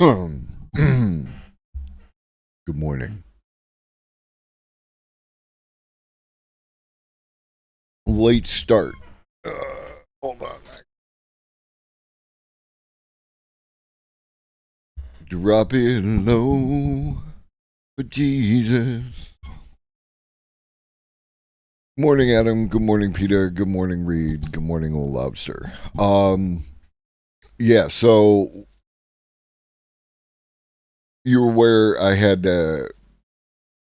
Good morning. Late start. Hold on. Drop it low for Jesus. Morning, Adam. Good morning, Peter. Good morning, Reed. Good morning, old lobster. Yeah. So you're aware I had a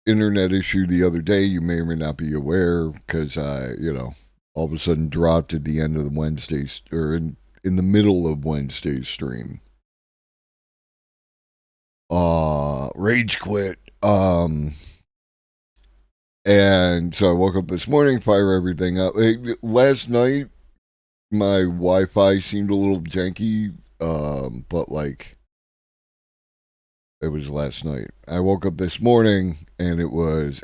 internet issue the other day. You may or may not be aware because all of a sudden dropped at the end of the Wednesday or in the middle of Wednesday's stream. Rage quit. And so I woke up this morning, fire everything up. Last night, my Wi-Fi seemed a little janky, but like it was last night. I woke up this morning and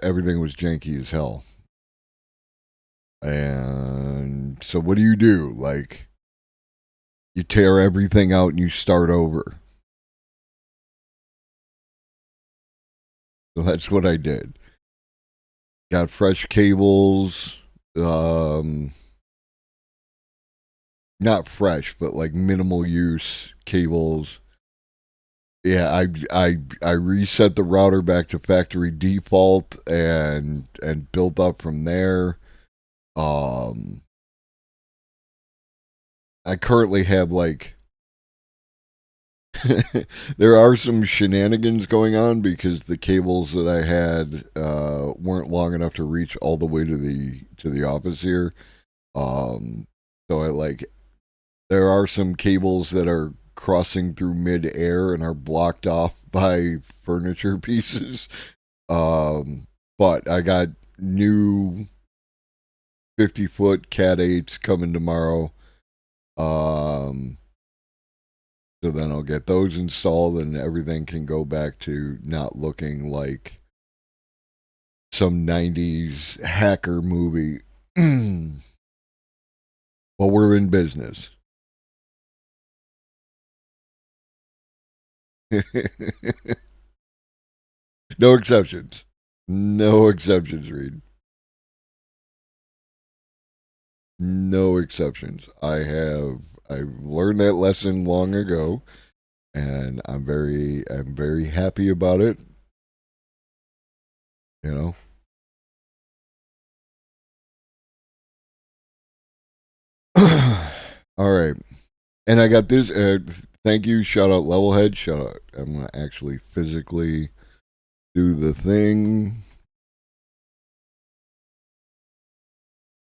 everything was janky as hell. And so what do? Like you tear everything out and you start over. So that's what I did. Got fresh cables. Um, Not fresh, but like minimal use cables. Yeah, I reset the router back to factory default and built up from there. Um, I currently have like there are some shenanigans going on because the cables that I had weren't long enough to reach all the way to the office here. Um, so I like there are some cables that are crossing through mid-air and are blocked off by furniture pieces. Um, but I got new 50-foot Cat 8s coming tomorrow. Um, so then I'll get those installed and everything can go back to not looking like some 90s hacker movie. Well, we're in business. No exceptions. No exceptions, Reed. No exceptions. I've learned that lesson long ago and I'm very happy about it, you know. All right. And I got this thank you, shout out Levelhead, shout out. I'm going to actually physically do the thing.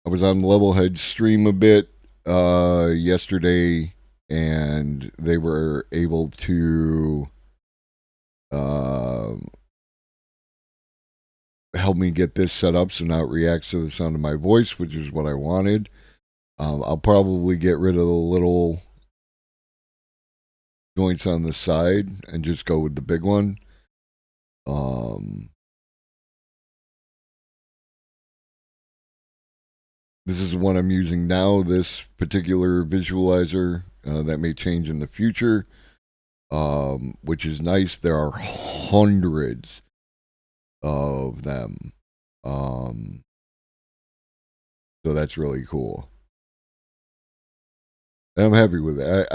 I was on Levelhead stream a bit yesterday and they were able to um help me get this set up so now it reacts to the sound of my voice, which is what I wanted. I'll probably get rid of the little joints on the side and just go with the big one. Um, this is the one I'm using now, this particular visualizer. That may change in the future, which is nice. There are hundreds of them. Um, so that's really cool. And I'm happy with it.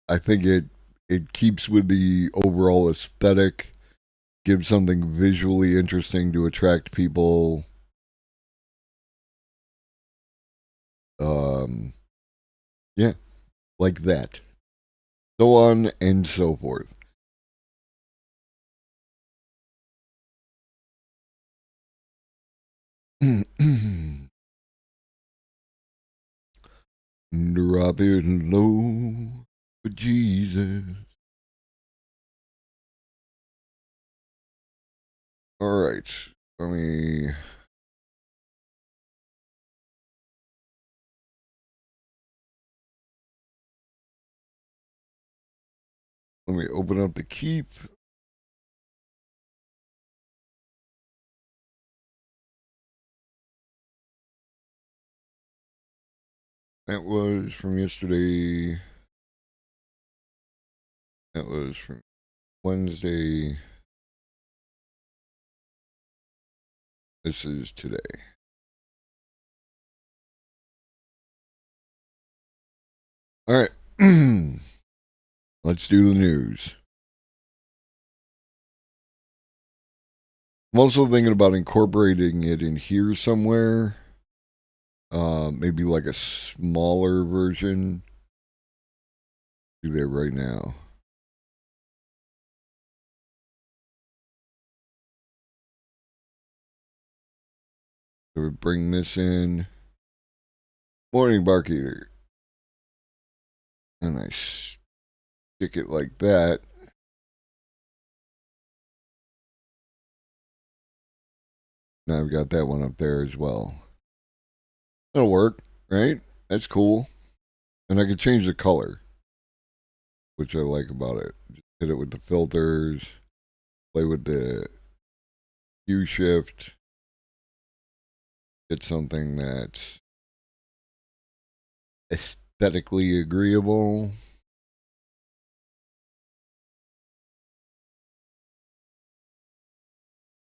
I think it keeps with the overall aesthetic, gives something visually interesting to attract people. Um, yeah, like that. So on and so forth. Drop it low for Jesus. All right. Let me let me open up the keep. That was from yesterday. That was from Wednesday. This is today. All right. Let's do the news. I'm also thinking about incorporating it in here somewhere. Maybe like a smaller version. Do that right now. So we bring this in. Morning, Bark Eater. And I stick it like that. Now I've got that one up there as well. That'll work, right? That's cool. And I can change the color, which I like about it. Just hit it with the filters, play with the hue shift, get something that's aesthetically agreeable.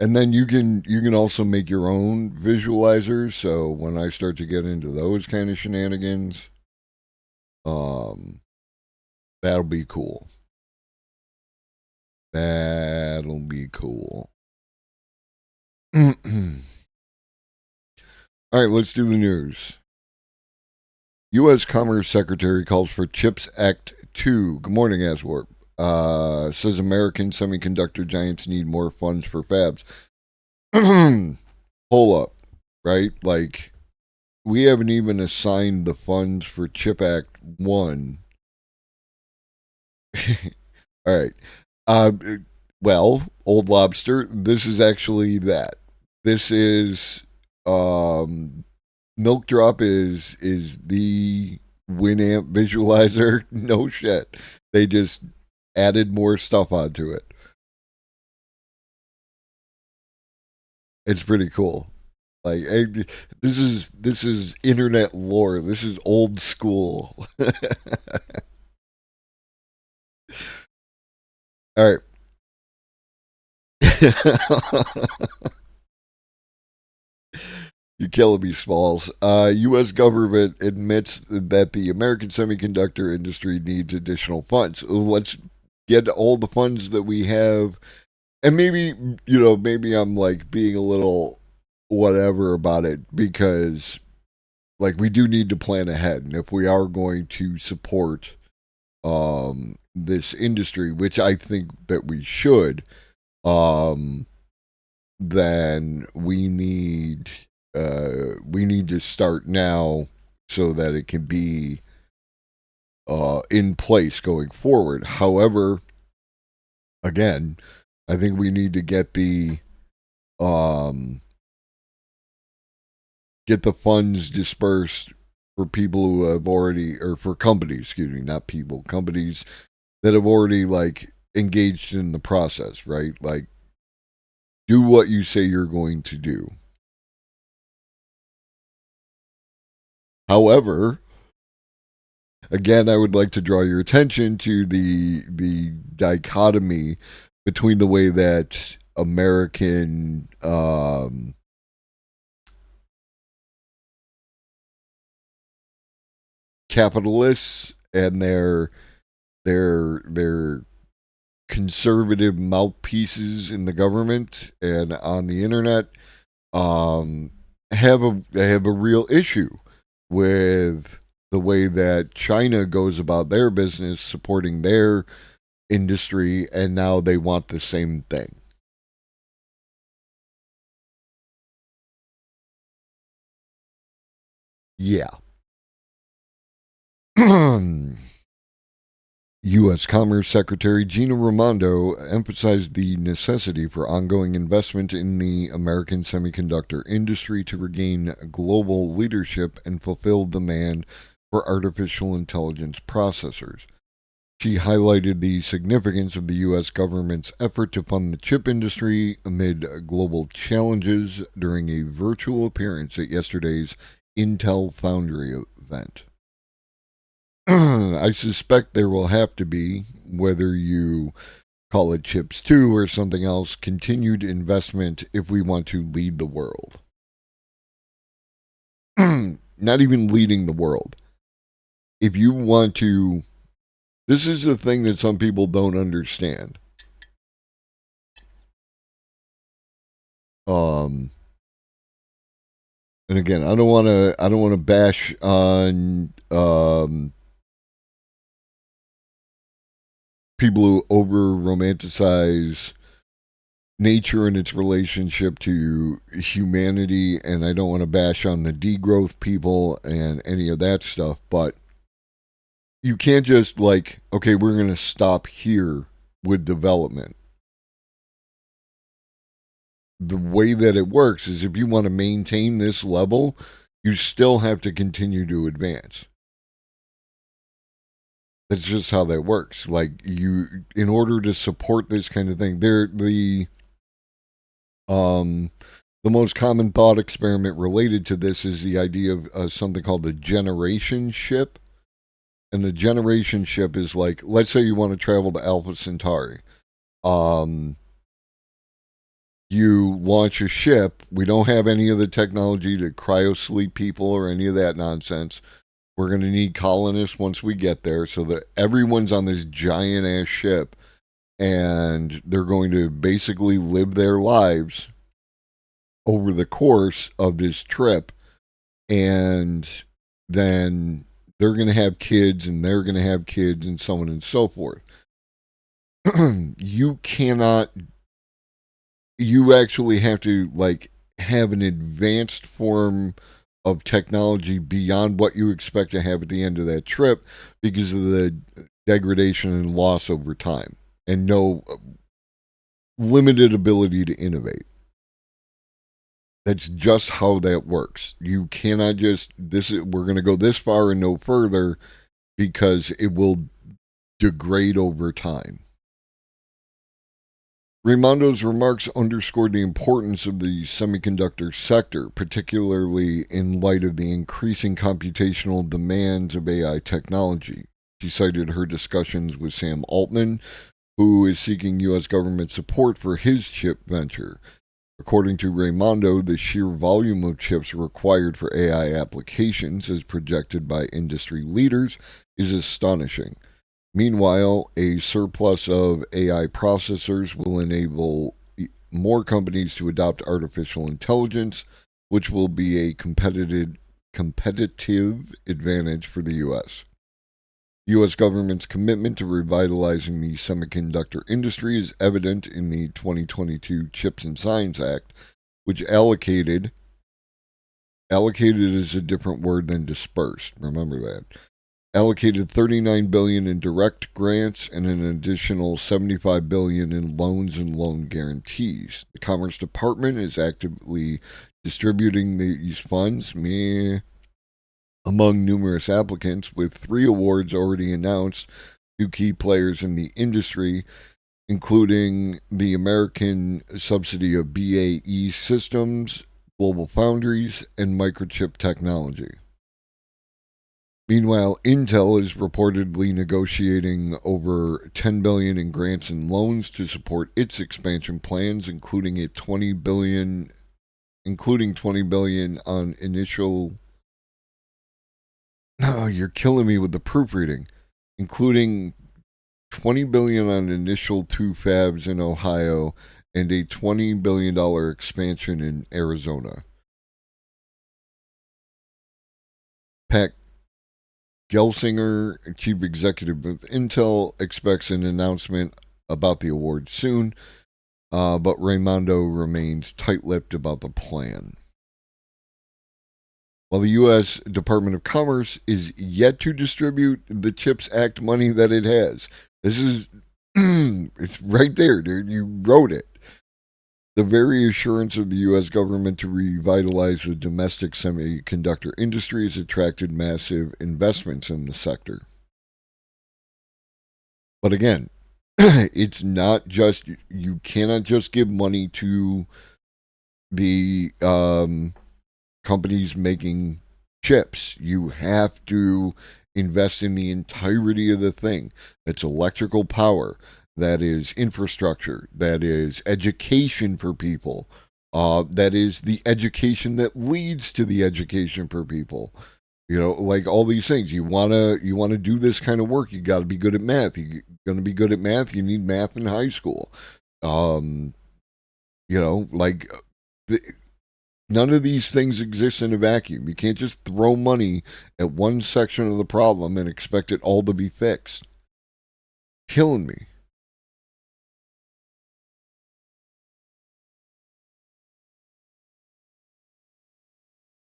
And then you can also make your own visualizers. So when I start to get into those kind of shenanigans, um, that'll be cool. That'll be cool. All right, let's do the news. U.S. Commerce Secretary calls for CHIPS Act 2. Good morning, Aswarp. Says American semiconductor giants need more funds for fabs. Hold up, right? Like, we haven't even assigned the funds for CHIP Act 1. All right. Well, Old Lobster, this is actually that. This is Milk Drop is the Winamp visualizer. No shit. They just added more stuff onto it. It's pretty cool. Like this is internet lore. This is old school. All right. You're killing me, Smalls. U.S. government admits that the American semiconductor industry needs additional funds. Let's get all the funds that we have, and maybe I'm like being a little whatever about it because, like, we do need to plan ahead, and if we are going to support this industry, which I think that we should, um, then we need to start now so that it can be in place going forward. However, again, I think we need to um, get the funds dispersed for people who have already, or for companies, excuse me, not people, companies that have already like engaged in the process, right? Like, do what you say you're going to do. However, again, I would like to draw your attention to the dichotomy between the way that American capitalists and their conservative mouthpieces in the government and on the internet um, have a real issue with the way that China goes about their business supporting their industry, and now they want the same thing. Yeah. U.S. Commerce Secretary Gina Raimondo emphasized the necessity for ongoing investment in the American semiconductor industry to regain global leadership and fulfill demand for artificial intelligence processors. She highlighted the significance of the U.S. government's effort to fund the chip industry amid global challenges during a virtual appearance at yesterday's Intel Foundry event. I suspect there will have to be, whether you call it chips 2 or something else, continued investment if we want to lead the world. Not even leading the world. If you want to, this is the thing that some people don't understand. And again, I don't want to bash on people who over romanticize nature and its relationship to humanity, and I don't want to bash on the degrowth people and any of that stuff, but you can't just like, okay, we're going to stop here with development. The way that it works is if you want to maintain this level, you still have to continue to advance. That's just how that works. Like, you, in order to support this kind of thing, the most common thought experiment related to this is the idea of something called the generation ship. And the generation ship is like, let's say you want to travel to Alpha Centauri. You launch a ship. We don't have any of the technology to cryosleep people or any of that nonsense. We're going to need colonists once we get there so that everyone's on this giant ass ship and they're going to basically live their lives over the course of this trip. And then they're going to have kids and they're going to have kids and so on and so forth. You actually have to like have an advanced form of technology beyond what you expect to have at the end of that trip because of the degradation and loss over time and no limited ability to innovate. That's just how that works. You cannot just we're going to go this far and no further because it will degrade over time. Raimondo's remarks underscored the importance of the semiconductor sector, particularly in light of the increasing computational demands of AI technology. She cited her discussions with Sam Altman, who is seeking U.S. government support for his chip venture. According to Raimondo, the sheer volume of chips required for AI applications, as projected by industry leaders, is astonishing. Meanwhile, a surplus of AI processors will enable more companies to adopt artificial intelligence, which will be a competitive advantage for the U.S. U.S. government's commitment to revitalizing the semiconductor industry is evident in the 2022 CHIPS and Science Act, which allocated is a different word than dispersed. Remember that. Allocated $39 billion in direct grants and an additional $75 billion in loans and loan guarantees. The Commerce Department is actively distributing these funds among numerous applicants, with 3 awards already announced to key players in the industry, including the American subsidy of BAE Systems, Global Foundries, and Microchip Technology. Meanwhile, Intel is reportedly negotiating over $10 billion in grants and loans to support its expansion plans, including $20 billion on initial. Oh, you're killing me with the proofreading. Including $20 billion on initial 2 fabs in Ohio and a $20 billion expansion in Arizona. Pat Gelsinger, chief executive of Intel, expects an announcement about the award soon, but Raimondo remains tight-lipped about the plan. While the U.S. Department of Commerce is yet to distribute the CHIPS Act money that it has. This is, it's right there, dude. You wrote it. The very assurance of the U.S. government to revitalize the domestic semiconductor industry has attracted massive investments in the sector. But again, it's not just, you cannot just give money to the companies making chips. You have to invest in the entirety of the thing. That's electrical power. that is infrastructure, that is education for people, that is the education that leads to the education for people. You know, like all these things. You wanna do this kind of work. You got to be good at math. You're gonna be good at math. You need math in high school. Um, you know, like the, none of these things exist in a vacuum. You can't just throw money at one section of the problem and expect it all to be fixed. Killing me.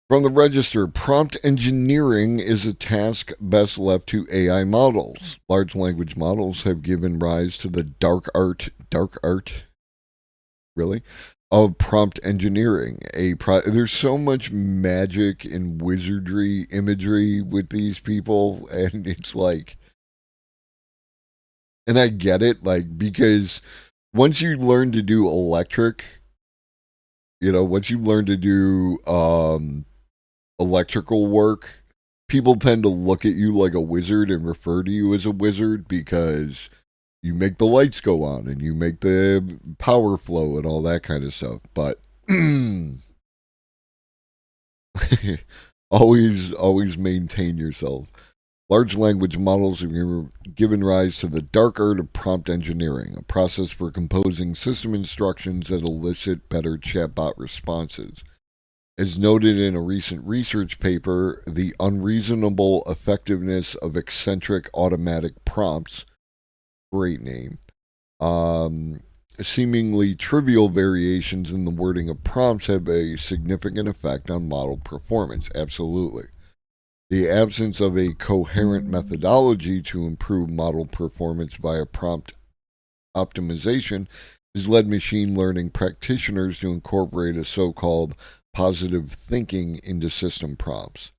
From the Register, prompt engineering is a task best left to AI models. Large language models have given rise to the dark art, really, of prompt engineering. There's so much magic and wizardry imagery with these people, and it's like, and I get it, like, because once you learn to do electric, once you learn to do electrical work, people tend to look at you like a wizard and refer to you as a wizard because you make the lights go on and you make the power flow and all that kind of stuff. But always maintain yourself. Large language models have given rise to the dark art of prompt engineering, a process for composing system instructions that elicit better chatbot responses. As noted in a recent research paper, the unreasonable effectiveness of eccentric automatic prompts, great name, seemingly trivial variations in the wording of prompts have a significant effect on model performance. Absolutely. The absence of a coherent methodology to improve model performance via prompt optimization has led machine learning practitioners to incorporate a so called positive thinking into system prompts.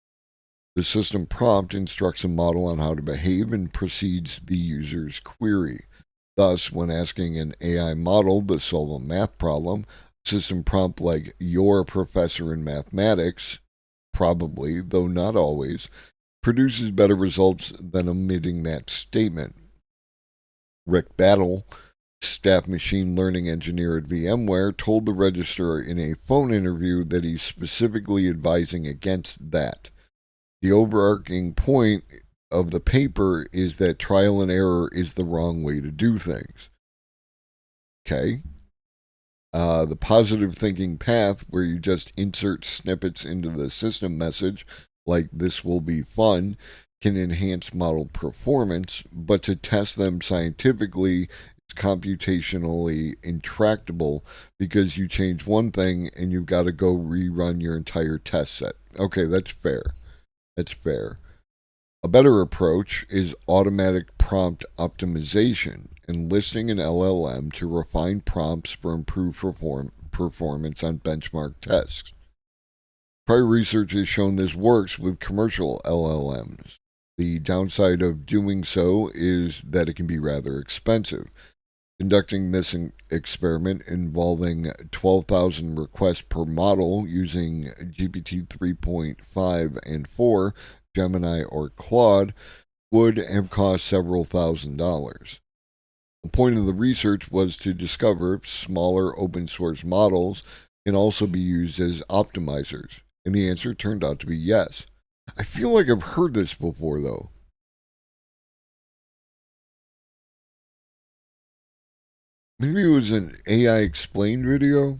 The system prompt instructs a model on how to behave and precedes the user's query. Thus, when asking an AI model to solve a math problem, system prompt like "you're a professor in mathematics" probably, though not always, produces better results than omitting that statement. Rick Battle, staff machine learning engineer at VMware, told the Register in a phone interview that he's specifically advising against that. The overarching point of the paper is that trial and error is the wrong way to do things. Okay. The positive thinking path, where you just insert snippets into the system message, like "this will be fun," can enhance model performance, but to test them scientifically is computationally intractable because you change one thing and you've got to go rerun your entire test set. Okay, that's fair. That's fair. A better approach is automatic prompt optimization, enlisting an LLM to refine prompts for improved performance on benchmark tests. Prior research has shown this works with commercial LLMs. The downside of doing so is that it can be rather expensive. Conducting this experiment involving 12,000 requests per model using GPT 3.5 and 4, Gemini, or Claude would have cost several $1,000s. The point of the research was to discover if smaller open source models can also be used as optimizers, and the answer turned out to be yes. I feel like I've heard this before, though. Maybe it was an AI explained video.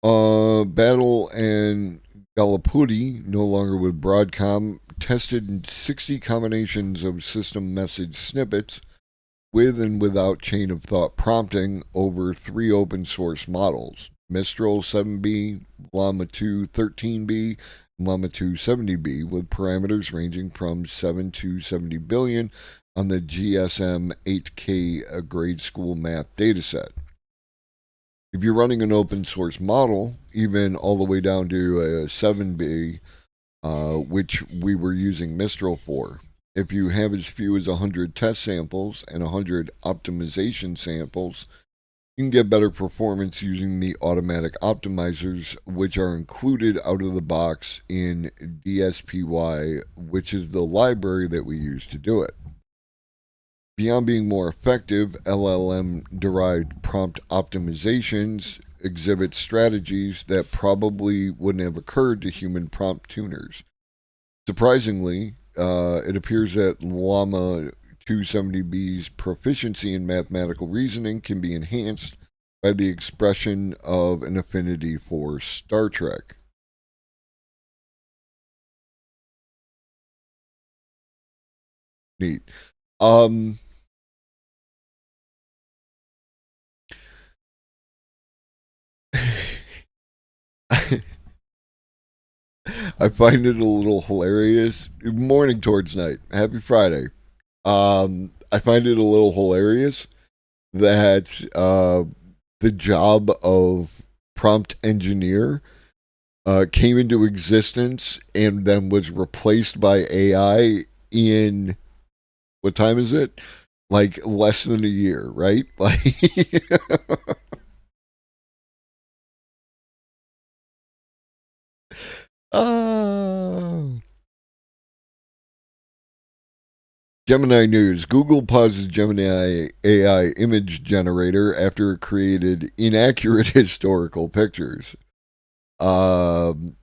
Battle and Galapudi, no longer with Broadcom, tested 60 combinations of system message snippets with and without chain of thought prompting over 3 open source models: Mistral 7B, Llama 2 13B, and Llama 2 70B, with parameters ranging from 7 to 70 billion on the GSM 8K grade school math dataset. If you're running an open source model, even all the way down to a 7B, which we were using Mistral for, if you have as few as 100 test samples and 100 optimization samples, you can get better performance using the automatic optimizers, which are included out of the box in DSPY, which is the library that we use to do it. Beyond being more effective, LLM derived prompt optimizations exhibit strategies that probably wouldn't have occurred to human prompt tuners. Surprisingly, it appears that Llama 270B's proficiency in mathematical reasoning can be enhanced by the expression of an affinity for Star Trek. Neat. Um, I find it a little hilarious. Morning towards night. Happy Friday. I find it a little hilarious that the job of prompt engineer came into existence and then was replaced by AI in what time is it? Like less than a year, right? Like, oh. Gemini News. Google pauses Gemini AI image generator after it created inaccurate historical pictures. Um,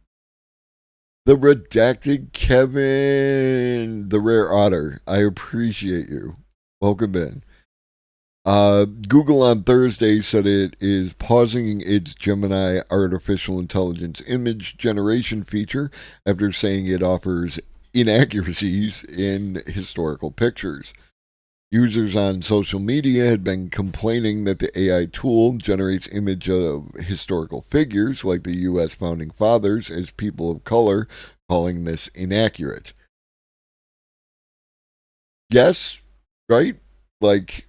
the redacted Kevin, the rare otter. I appreciate you. Welcome in. Google on Thursday said it is pausing its Gemini artificial intelligence image generation feature after saying it offers inaccuracies in historical pictures. Users on social media had been complaining that the AI tool generates image of historical figures like the U.S. founding fathers as people of color, calling this inaccurate. Yes, right? Like,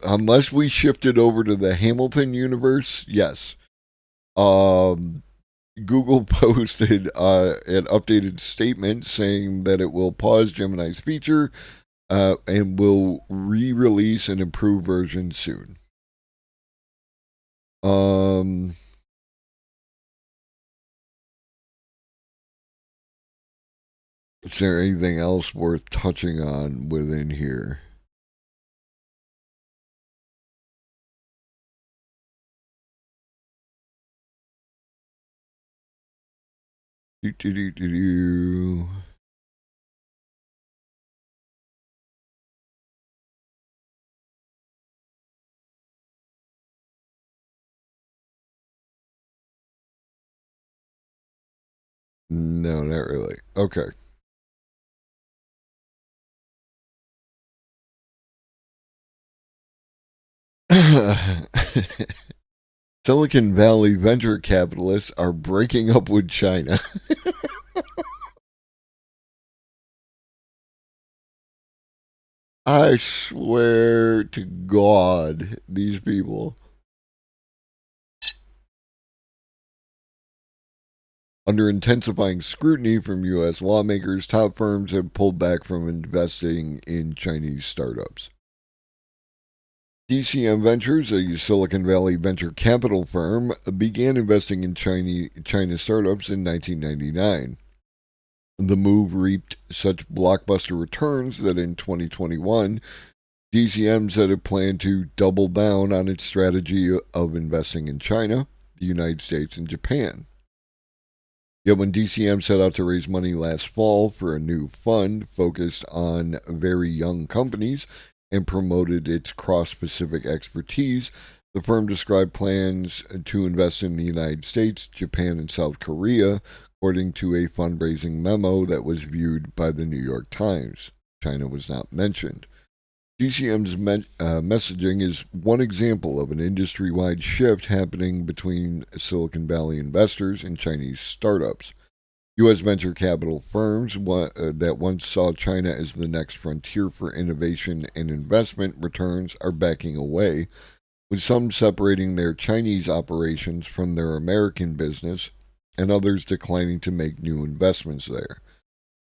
unless we shifted over to the Hamilton universe, yes. Um, Google posted an updated statement saying that it will pause Gemini's feature and will re-release an improved version soon. Um, is there anything else worth touching on within here? Do, do, do, do, do. No, not really. Okay. Silicon Valley venture capitalists are breaking up with China. I swear to God, these people. Under intensifying scrutiny from U.S. lawmakers, top firms have pulled back from investing in Chinese startups. DCM Ventures, a Silicon Valley venture capital firm, began investing in China startups in 1999. The move reaped such blockbuster returns that in 2021, DCM said it planned to double down on its strategy of investing in China, the United States, and Japan. Yet when DCM set out to raise money last fall for a new fund focused on very young companies and promoted its cross Pacific expertise, the firm described plans to invest in the United States, Japan, and South Korea, according to a fundraising memo that was viewed by the New York Times. China was not mentioned. DCM's messaging is one example of an industry wide shift happening between Silicon Valley investors and Chinese startups. U.S. venture capital firms that once saw China as the next frontier for innovation and investment returns are backing away, with some separating their Chinese operations from their American business and others declining to make new investments there.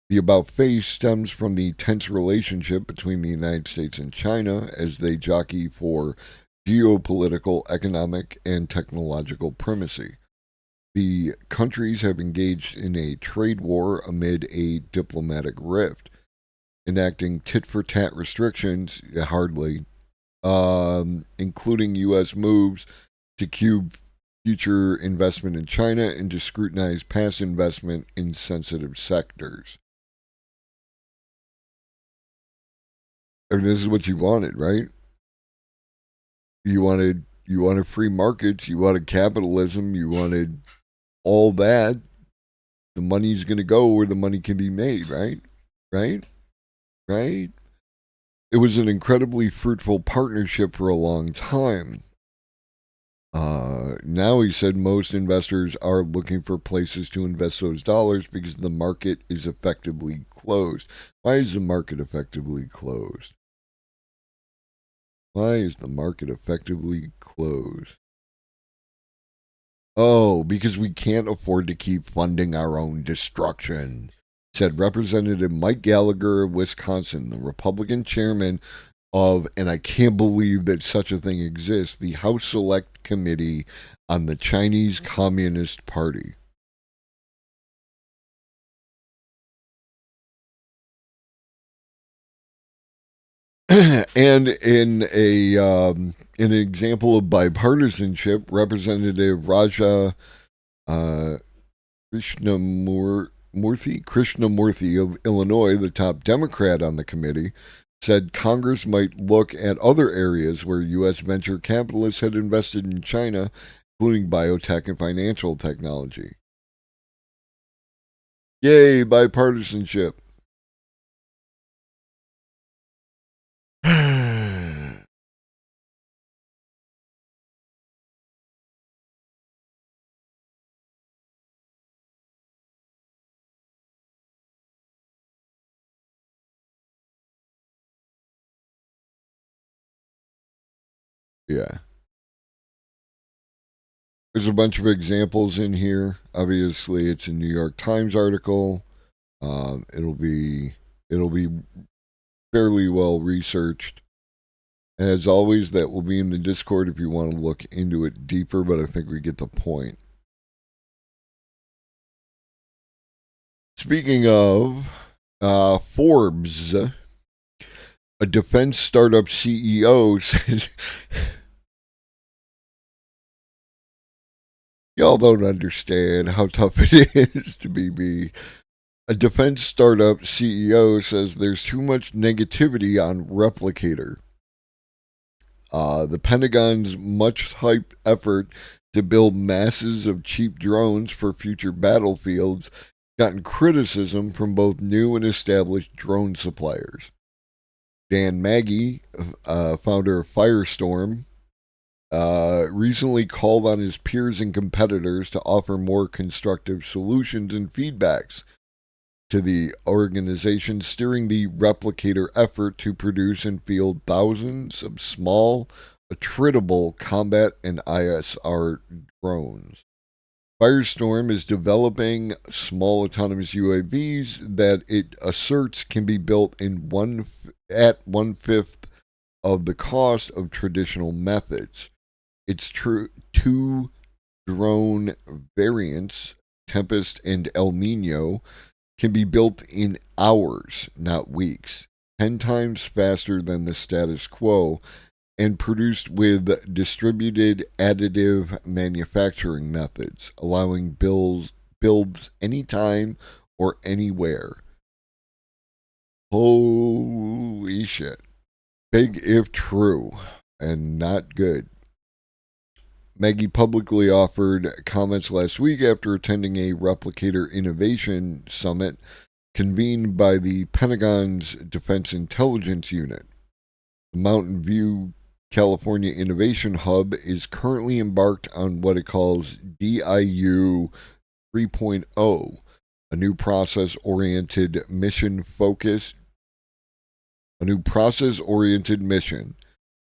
The about face stems from the tense relationship between the United States and China as they jockey for geopolitical, economic, and technological primacy. The countries have engaged in a trade war amid a diplomatic rift. enacting tit-for-tat restrictions, hardly, including U.S. moves to cube future investment in China and to scrutinize past investment in sensitive sectors. I mean, this is what you wanted, right? You wanted free markets, you wanted capitalism, you wanted all that. The money's going to go where the money can be made, right? Right? Right? It was an incredibly fruitful partnership for a long time. Now he said most investors are looking for places to invest those dollars because the market is effectively closed. Why is the market effectively closed? Why is the market effectively closed? Oh, because we can't afford to keep funding our own destruction, said Representative Mike Gallagher of Wisconsin, the Republican chairman of, and I can't believe that such a thing exists, the House Select Committee on the Chinese Communist Party. And in an example of bipartisanship, Representative Raja uh, Krishnamurthy of Illinois, the top Democrat on the committee, said Congress might look at other areas where U.S. venture capitalists had invested in China, including biotech and financial technology. Yay, bipartisanship. Yeah. There's a bunch of examples in here. Obviously, it's a New York Times article. It'll be fairly well researched. And as always, that will be in the Discord if you want to look into it deeper, but I think we get the point. Speaking of Forbes, a defense startup CEO says, y'all don't understand how tough it is to be me. A defense startup CEO says there's too much negativity on Replicator. The Pentagon's much hyped effort to build masses of cheap drones for future battlefields gotten criticism from both new and established drone suppliers. Dan Maggie, founder of Firestorm, recently called on his peers and competitors to offer more constructive solutions and feedbacks to the organization steering the Replicator effort to produce and field thousands of small, attritable combat and ISR drones. Firestorm is developing small autonomous UAVs that it asserts can be built at 1/5 of the cost of traditional methods. Its two drone variants, Tempest and El Nino, can be built in hours, not weeks, 10 times faster than the status quo, and produced with distributed additive manufacturing methods, allowing builds anytime or anywhere. Holy shit. Big if true, and not good. Maggie publicly offered comments last week after attending a Replicator Innovation Summit convened by the Pentagon's Defense Intelligence Unit. The Mountain View, California Innovation Hub is currently embarked on what it calls DIU 3.0, a new process-oriented mission focused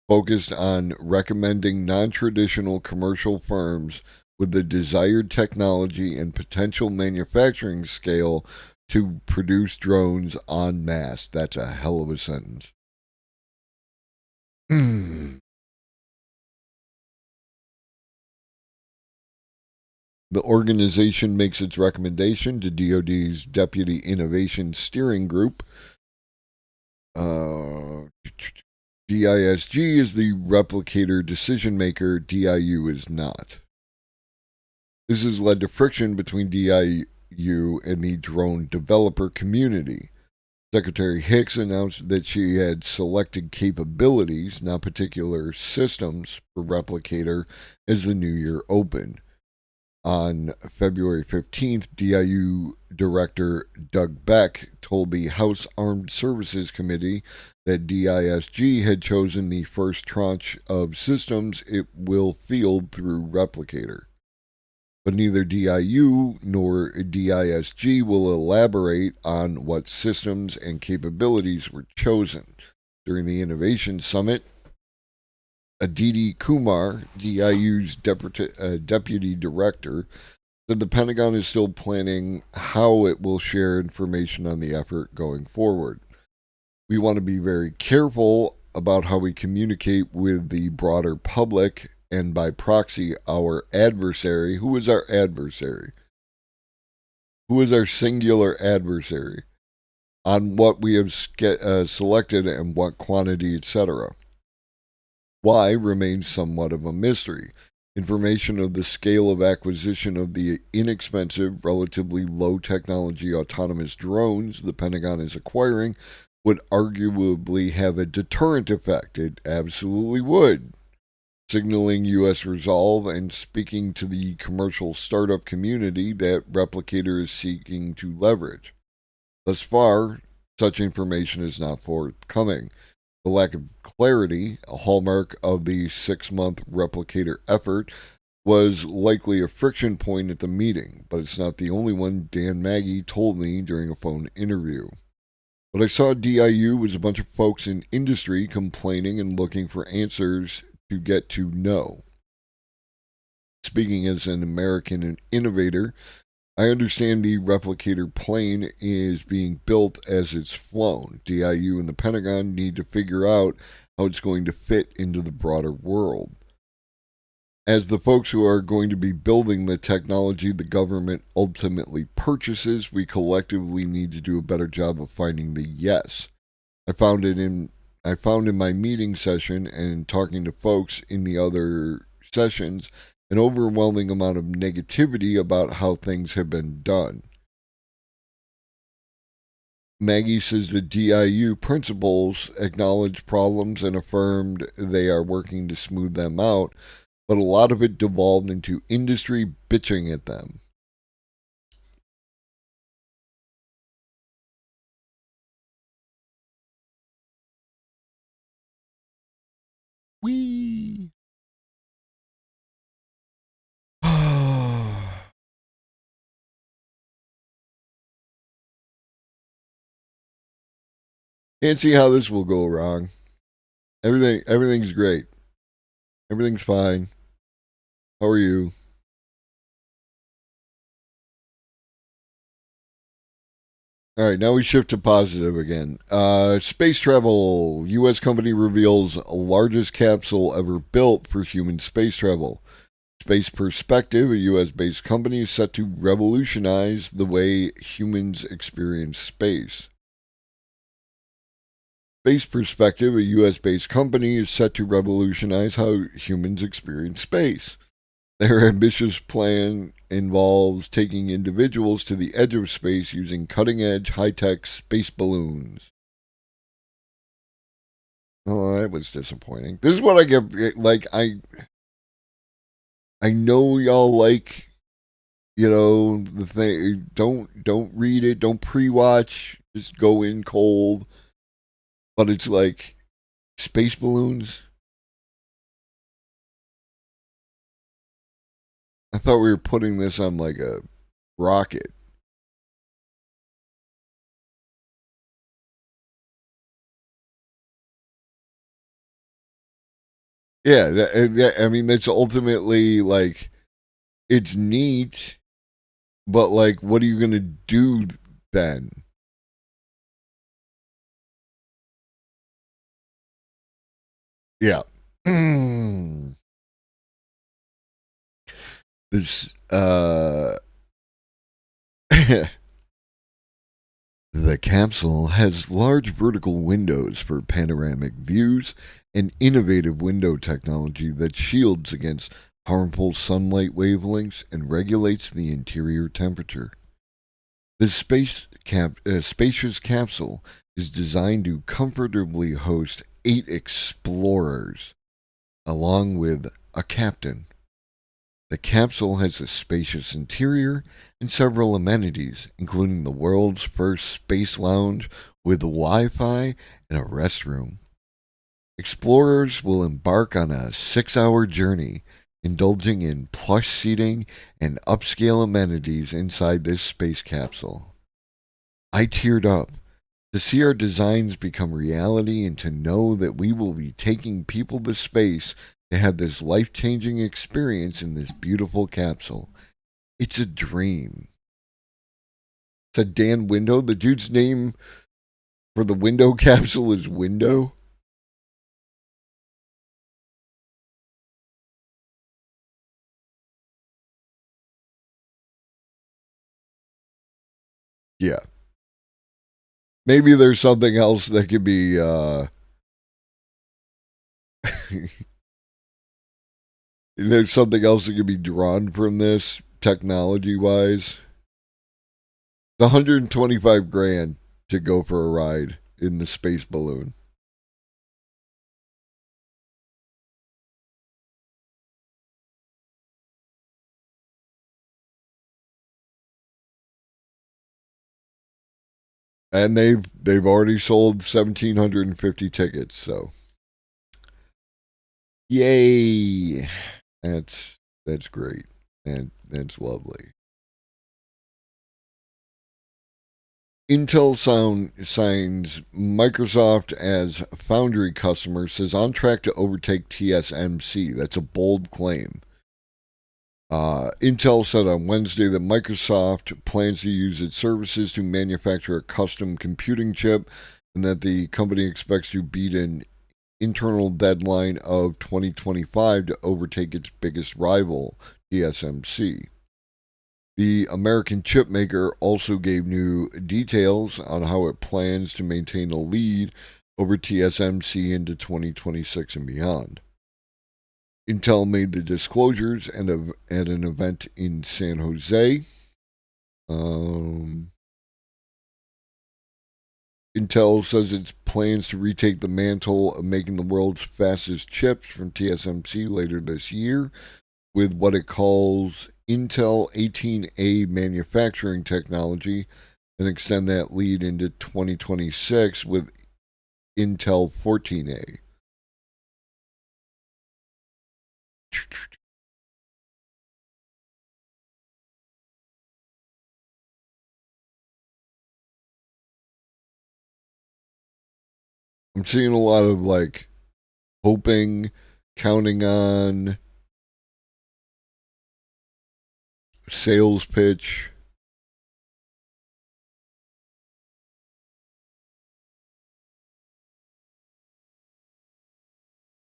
focused on recommending non-traditional commercial firms with the desired technology and potential manufacturing scale to produce drones en masse. That's a hell of a sentence. The organization makes its recommendation to DoD's Deputy Innovation Steering Group Uh, DISG is the replicator decision maker. DIU is not. This has led to friction between DIU and the drone developer community. Secretary Hicks announced that she had selected capabilities, not particular systems, for Replicator as the new year opened. On February 15th, DIU Director Doug Beck told the House Armed Services Committee that DISG had chosen the first tranche of systems it will field through Replicator. But neither DIU nor DISG will elaborate on what systems and capabilities were chosen. During the Innovation Summit, Aditi Kumar, DIU's deputy director, said the Pentagon is still planning how it will share information on the effort going forward. We want to be very careful about how we communicate with the broader public and by proxy our adversary. Who is our adversary? Who is our singular adversary? On what we have selected and what quantity, etc. Why remains somewhat of a mystery. Information of the scale of acquisition of the inexpensive, relatively low technology autonomous drones the Pentagon is acquiring would arguably have a deterrent effect. It absolutely would, signaling U.S. resolve and speaking to the commercial startup community that Replicator is seeking to leverage. Thus far, such information is not forthcoming. The lack of clarity, a hallmark of the 6-month Replicator effort, was likely a friction point at the meeting, but it's not the only one, Dan Maggie told me during a phone interview. What I saw at DIU was a bunch of folks in industry complaining and looking for answers to get to know. Speaking as an American innovator, I understand the replicator plane is being built as it's flown. DIU and the Pentagon need to figure out how it's going to fit into the broader world. As the folks who are going to be building the technology the government ultimately purchases, we collectively need to do a better job of finding the yes. I found in my meeting session and talking to folks in the other sessions an overwhelming amount of negativity about how things have been done. Maggie says the DIU principals acknowledged problems and affirmed they are working to smooth them out, but a lot of it devolved into industry bitching at them. Wee. Can't see how this will go wrong. Everything's great. Everything's fine. How are you? All right, now we shift to positive again. Space travel. U.S. company reveals largest capsule ever built for human space travel. Space Perspective, a U.S. based company, is set to revolutionize the way humans experience space. Space Perspective, a U.S. based company, is set to revolutionize how humans experience space. Their ambitious plan involves taking individuals to the edge of space using cutting edge, high tech space balloons. Oh, that was disappointing. This is what I get. Like, I know y'all like, the thing. Don't read it. Don't pre-watch. Just go in cold. But it's like space balloons. I thought we were putting this on like a rocket. Yeah, I mean that's ultimately like it's neat, but like, what are you gonna do then? Yeah. This The capsule has large vertical windows for panoramic views and innovative window technology that shields against harmful sunlight wavelengths and regulates the interior temperature. This spacious capsule is designed to comfortably host 8 explorers, along with a captain. The capsule has a spacious interior and several amenities, including the world's first space lounge with Wi Fi and a restroom. Explorers will embark on a 6-hour journey, indulging in plush seating and upscale amenities inside this space capsule. I teared up to see our designs become reality and to know that we will be taking people to space to have this life changing experience in this beautiful capsule. It's a dream. Said Dan Window. The dude's name for the window capsule is Window. Yeah. Maybe there's something else that could be there's something else that could be drawn from this technology wise. The 125 grand to go for a ride in the space balloon. And they've already sold 1,750 tickets, so yay. That's great. And that's lovely. Intel signs Microsoft as foundry customer, says on track to overtake TSMC. That's a bold claim. Intel said on Wednesday that Microsoft plans to use its services to manufacture a custom computing chip and that the company expects to beat an internal deadline of 2025 to overtake its biggest rival, TSMC. The American chipmaker also gave new details on how it plans to maintain a lead over TSMC into 2026 and beyond. Intel made the disclosures at an event in San Jose. Intel says it plans to retake the mantle of making the world's fastest chips from TSMC later this year with what it calls Intel 18A manufacturing technology and extend that lead into 2026 with Intel 14A. I'm seeing a lot of like hoping, counting on, sales pitch.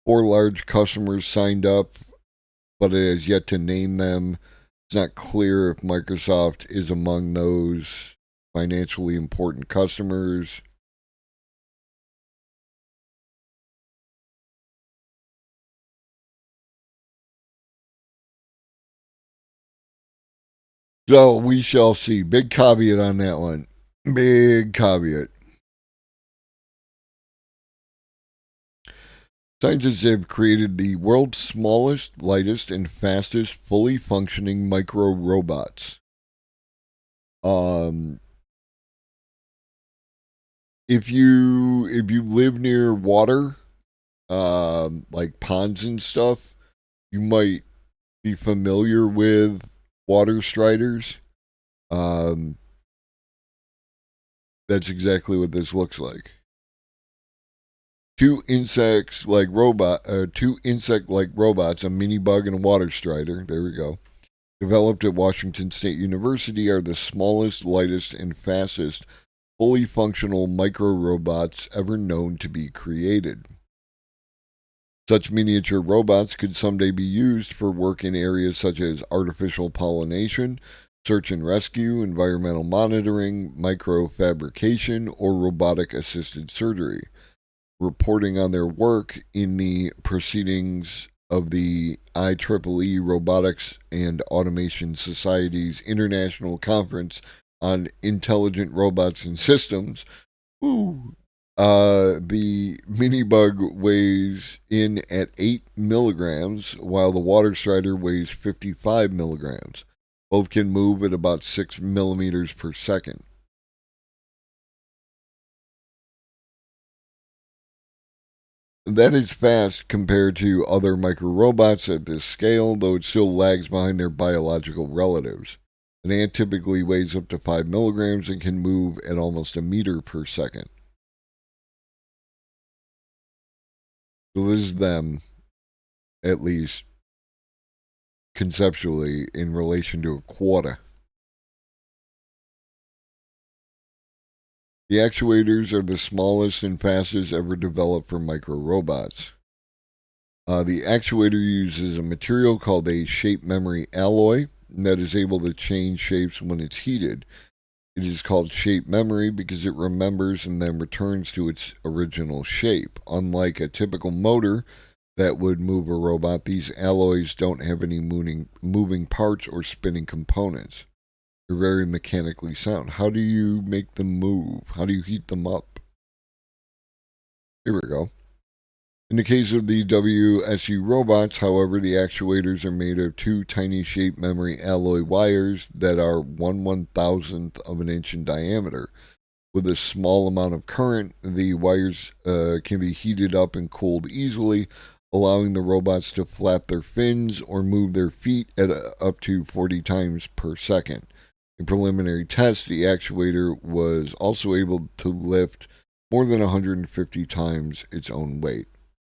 Four large customers signed up, but it has yet to name them. It's not clear if Microsoft is among those financially important customers. So we shall see. Big caveat on that one. Big caveat. Scientists have created the world's smallest, lightest, and fastest fully functioning micro robots. Um, if you live near water, like ponds and stuff, you might be familiar with water striders. Um, that's exactly what this looks like. Two insect-like robots, a mini bug and a water strider. There we go. Developed at Washington State University, are the smallest, lightest, and fastest fully functional micro robots ever known to be created. Such miniature robots could someday be used for work in areas such as artificial pollination, search and rescue, environmental monitoring, microfabrication, or robotic assisted surgery, reporting on their work in the proceedings of the IEEE Robotics and Automation Society's International Conference on Intelligent Robots and Systems. Ooh. The mini bug weighs in at 8 milligrams, while the water strider weighs 55 milligrams. Both can move at about 6 millimeters per second. That is fast compared to other micro robots at this scale, though it still lags behind their biological relatives. An ant typically weighs up to 5 milligrams and can move at almost a meter per second. So this is them, at least conceptually, in relation to a quarter. The actuators are the smallest and fastest ever developed for micro robots. The actuator uses a material called a shape memory alloy that is able to change shapes when it's heated. It is called shape memory because it remembers and then returns to its original shape. Unlike a typical motor that would move a robot, these alloys don't have any moving parts or spinning components. They're very mechanically sound. How do you make them move? How do you heat them up? Here we go. In the case of the WSU robots, however, the actuators are made of two tiny shape memory alloy wires that are 1/1000th of an inch in diameter. With a small amount of current, the wires can be heated up and cooled easily, allowing the robots to flap their fins or move their feet at up to 40 times per second. In preliminary tests, the actuator was also able to lift more than 150 times its own weight.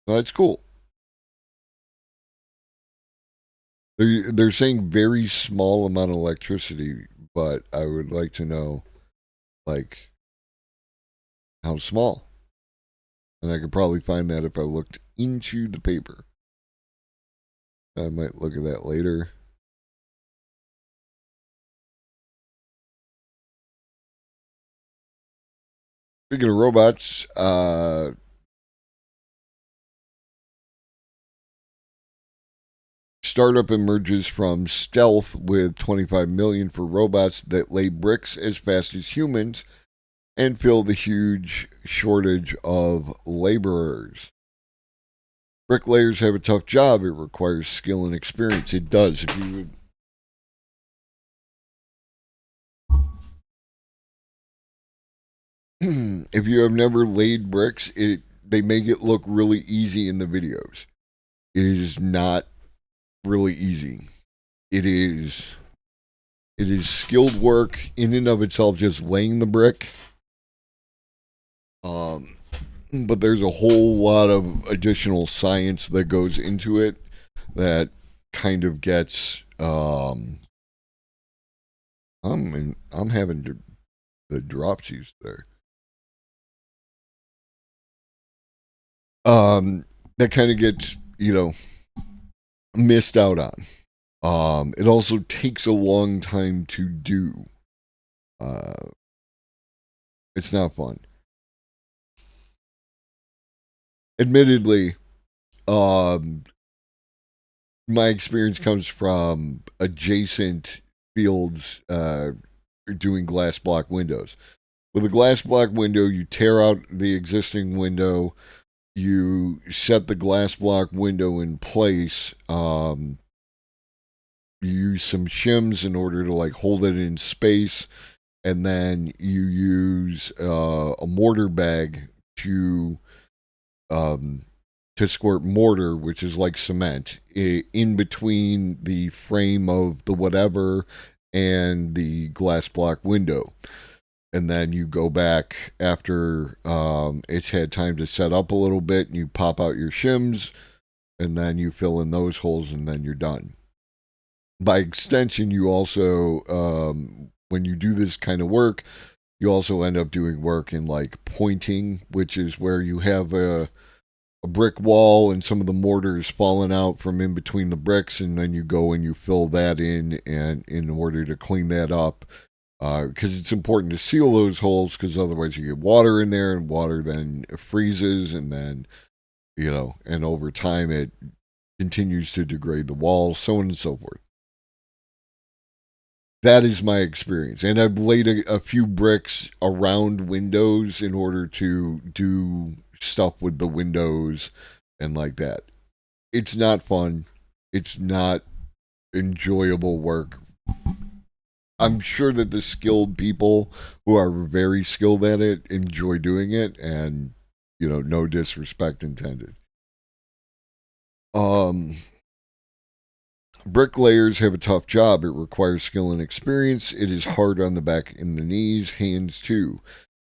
So that's cool. They're saying very small amount of electricity, but I would like to know, like, how small. And I could probably find that if I looked into the paper. I might look at that later. Speaking of robots, startup emerges from stealth with 25 million for robots that lay bricks as fast as humans and fill the huge shortage of laborers. Bricklayers have a tough job. It requires skill and experience. It does. If you have never laid bricks, they make it look really easy in the videos. It is not really easy. It is skilled work in and of itself, just laying the brick. But there's a whole lot of additional science that goes into it that kind of gets. I'm having the dropsies there. That kind of gets missed out on. It also takes a long time to do. It's not fun. Admittedly, my experience comes from adjacent fields doing glass block windows. With a glass block window, you tear out the existing window, you set the glass block window in place. You use some shims in order to like hold it in space, and then you use a mortar bag um, to squirt mortar, which is like cement, in between the frame of the whatever and the glass block window. And then you go back after it's had time to set up a little bit, and you pop out your shims, and then you fill in those holes, and then you're done. By extension, you also, when you do this kind of work, you also end up doing work in like pointing, which is where you have a brick wall and some of the mortar is falling out from in between the bricks, and then you go and you fill that in, and in order to clean that up, because it's important to seal those holes, because otherwise you get water in there, and water then freezes, and then and over time it continues to degrade the walls, so on and so forth. That is my experience, and I've laid a few bricks around windows in order to do stuff with the windows and like that. It's not fun. It's not enjoyable work. I'm sure that the skilled people who are very skilled at it enjoy doing it, and no disrespect intended. Um, Bricklayers have a tough job. It requires skill and experience. It is hard on the back and the knees, hands too.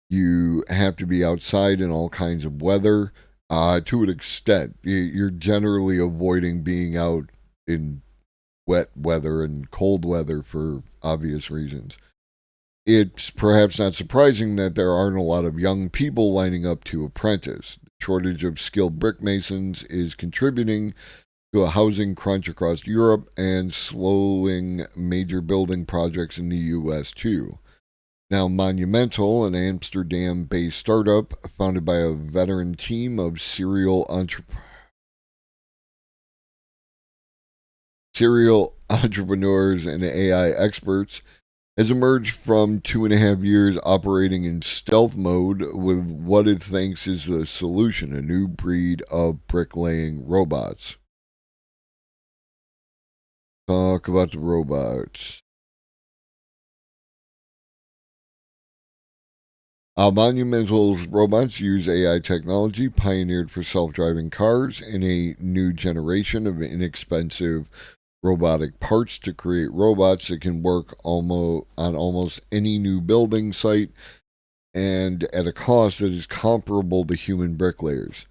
You have to be outside in all kinds of weather. To an extent, you're generally avoiding being out in wet weather and cold weather for obvious reasons. It's perhaps not surprising that there aren't a lot of young people lining up to apprentice. The shortage of skilled brick masons is contributing to a housing crunch across Europe and slowing major building projects in the US too. Now, Monumental, an Amsterdam based startup founded by a veteran team of serial entrepreneurs and AI experts, has emerged from 2.5 years operating in stealth mode with what it thinks is the solution: a new breed of bricklaying robots. Talk about the robots. Monumental's robots use AI technology pioneered for self driving cars and a new generation of inexpensive robotic parts to create robots that can work almost any new building site and at a cost that is comparable to human bricklayers.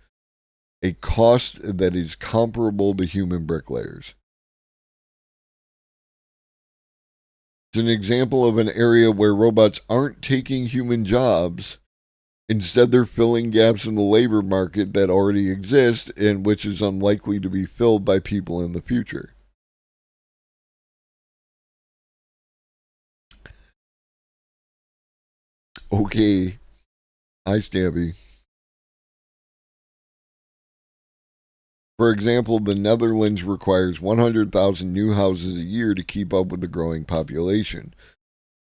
A cost that is comparable to human bricklayers. It's an example of an area where robots aren't taking human jobs. Instead, they're filling gaps in the labor market that already exist and which is unlikely to be filled by people in the future. Okay. Hi, Stampy. For example, the Netherlands requires 100,000 new houses a year to keep up with the growing population,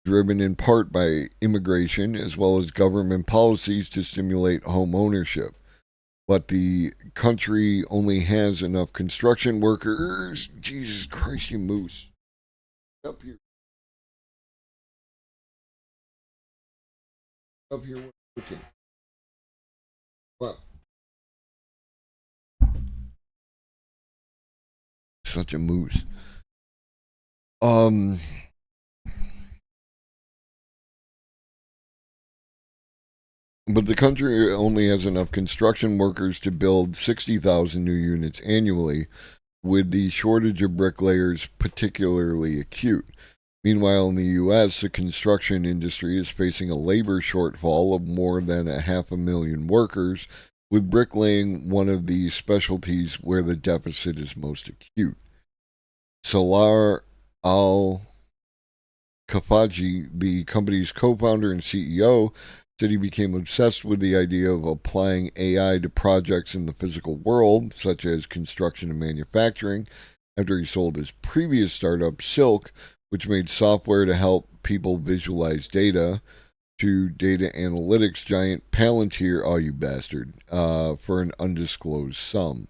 driven in part by immigration as well as government policies to stimulate home ownership. But the country only has enough construction workers. Jesus Christ, you moose. Up here. Up here. Looking. Wow. Such a moose. Um, but the country only has enough construction workers to build 60,000 new units annually, with the shortage of bricklayers particularly acute. Meanwhile, in the U.S., the construction industry is facing a labor shortfall of more than 500,000 workers, with bricklaying one of the specialties where the deficit is most acute. Salar Al Kafaji, the company's co founder and CEO, said he became obsessed with the idea of applying AI to projects in the physical world, such as construction and manufacturing, after he sold his previous startup, Silk, which made software to help people visualize data, to data analytics giant Palantir, oh, you bastard, for an undisclosed sum.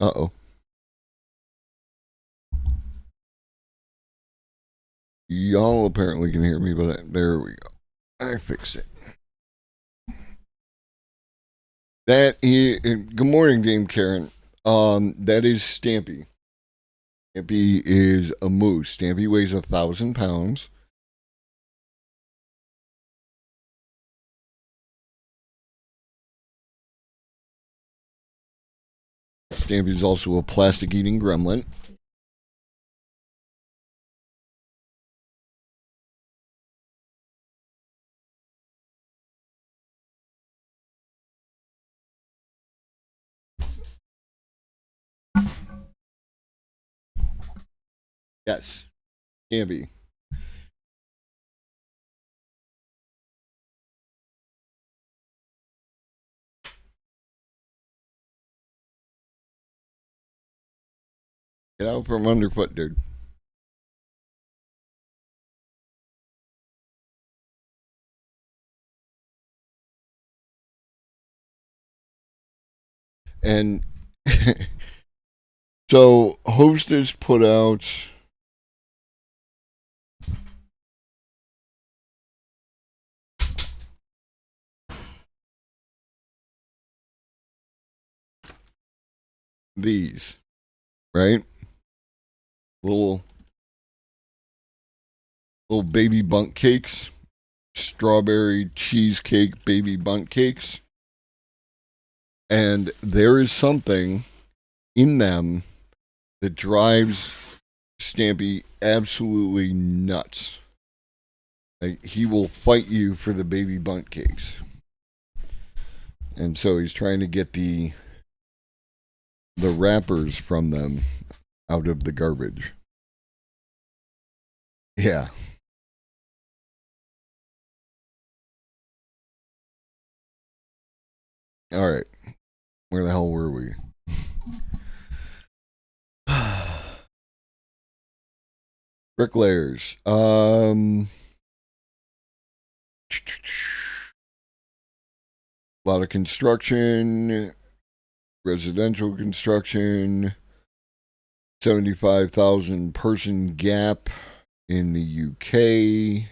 Uh-oh. Y'all apparently can hear me, but there we go. I fixed it. That is, good morning, Dame Karen. That is Stampy. Stampy is a moose. Stampy weighs 1,000 pounds. Stampy is also a plastic eating gremlin. Yes, Stampy. Get out from underfoot, dude. And so Hostess put out these, right? Little baby bunk cakes, strawberry cheesecake baby bunk cakes. And there is something in them that drives Stampy absolutely nuts. Like, he will fight you for the baby bunk cakes. And so he's trying to get the wrappers from them out of the garbage. Yeah. All right. Where the hell were we? Bricklayers. A lot of construction, residential construction, 75,000 person gap in the UK.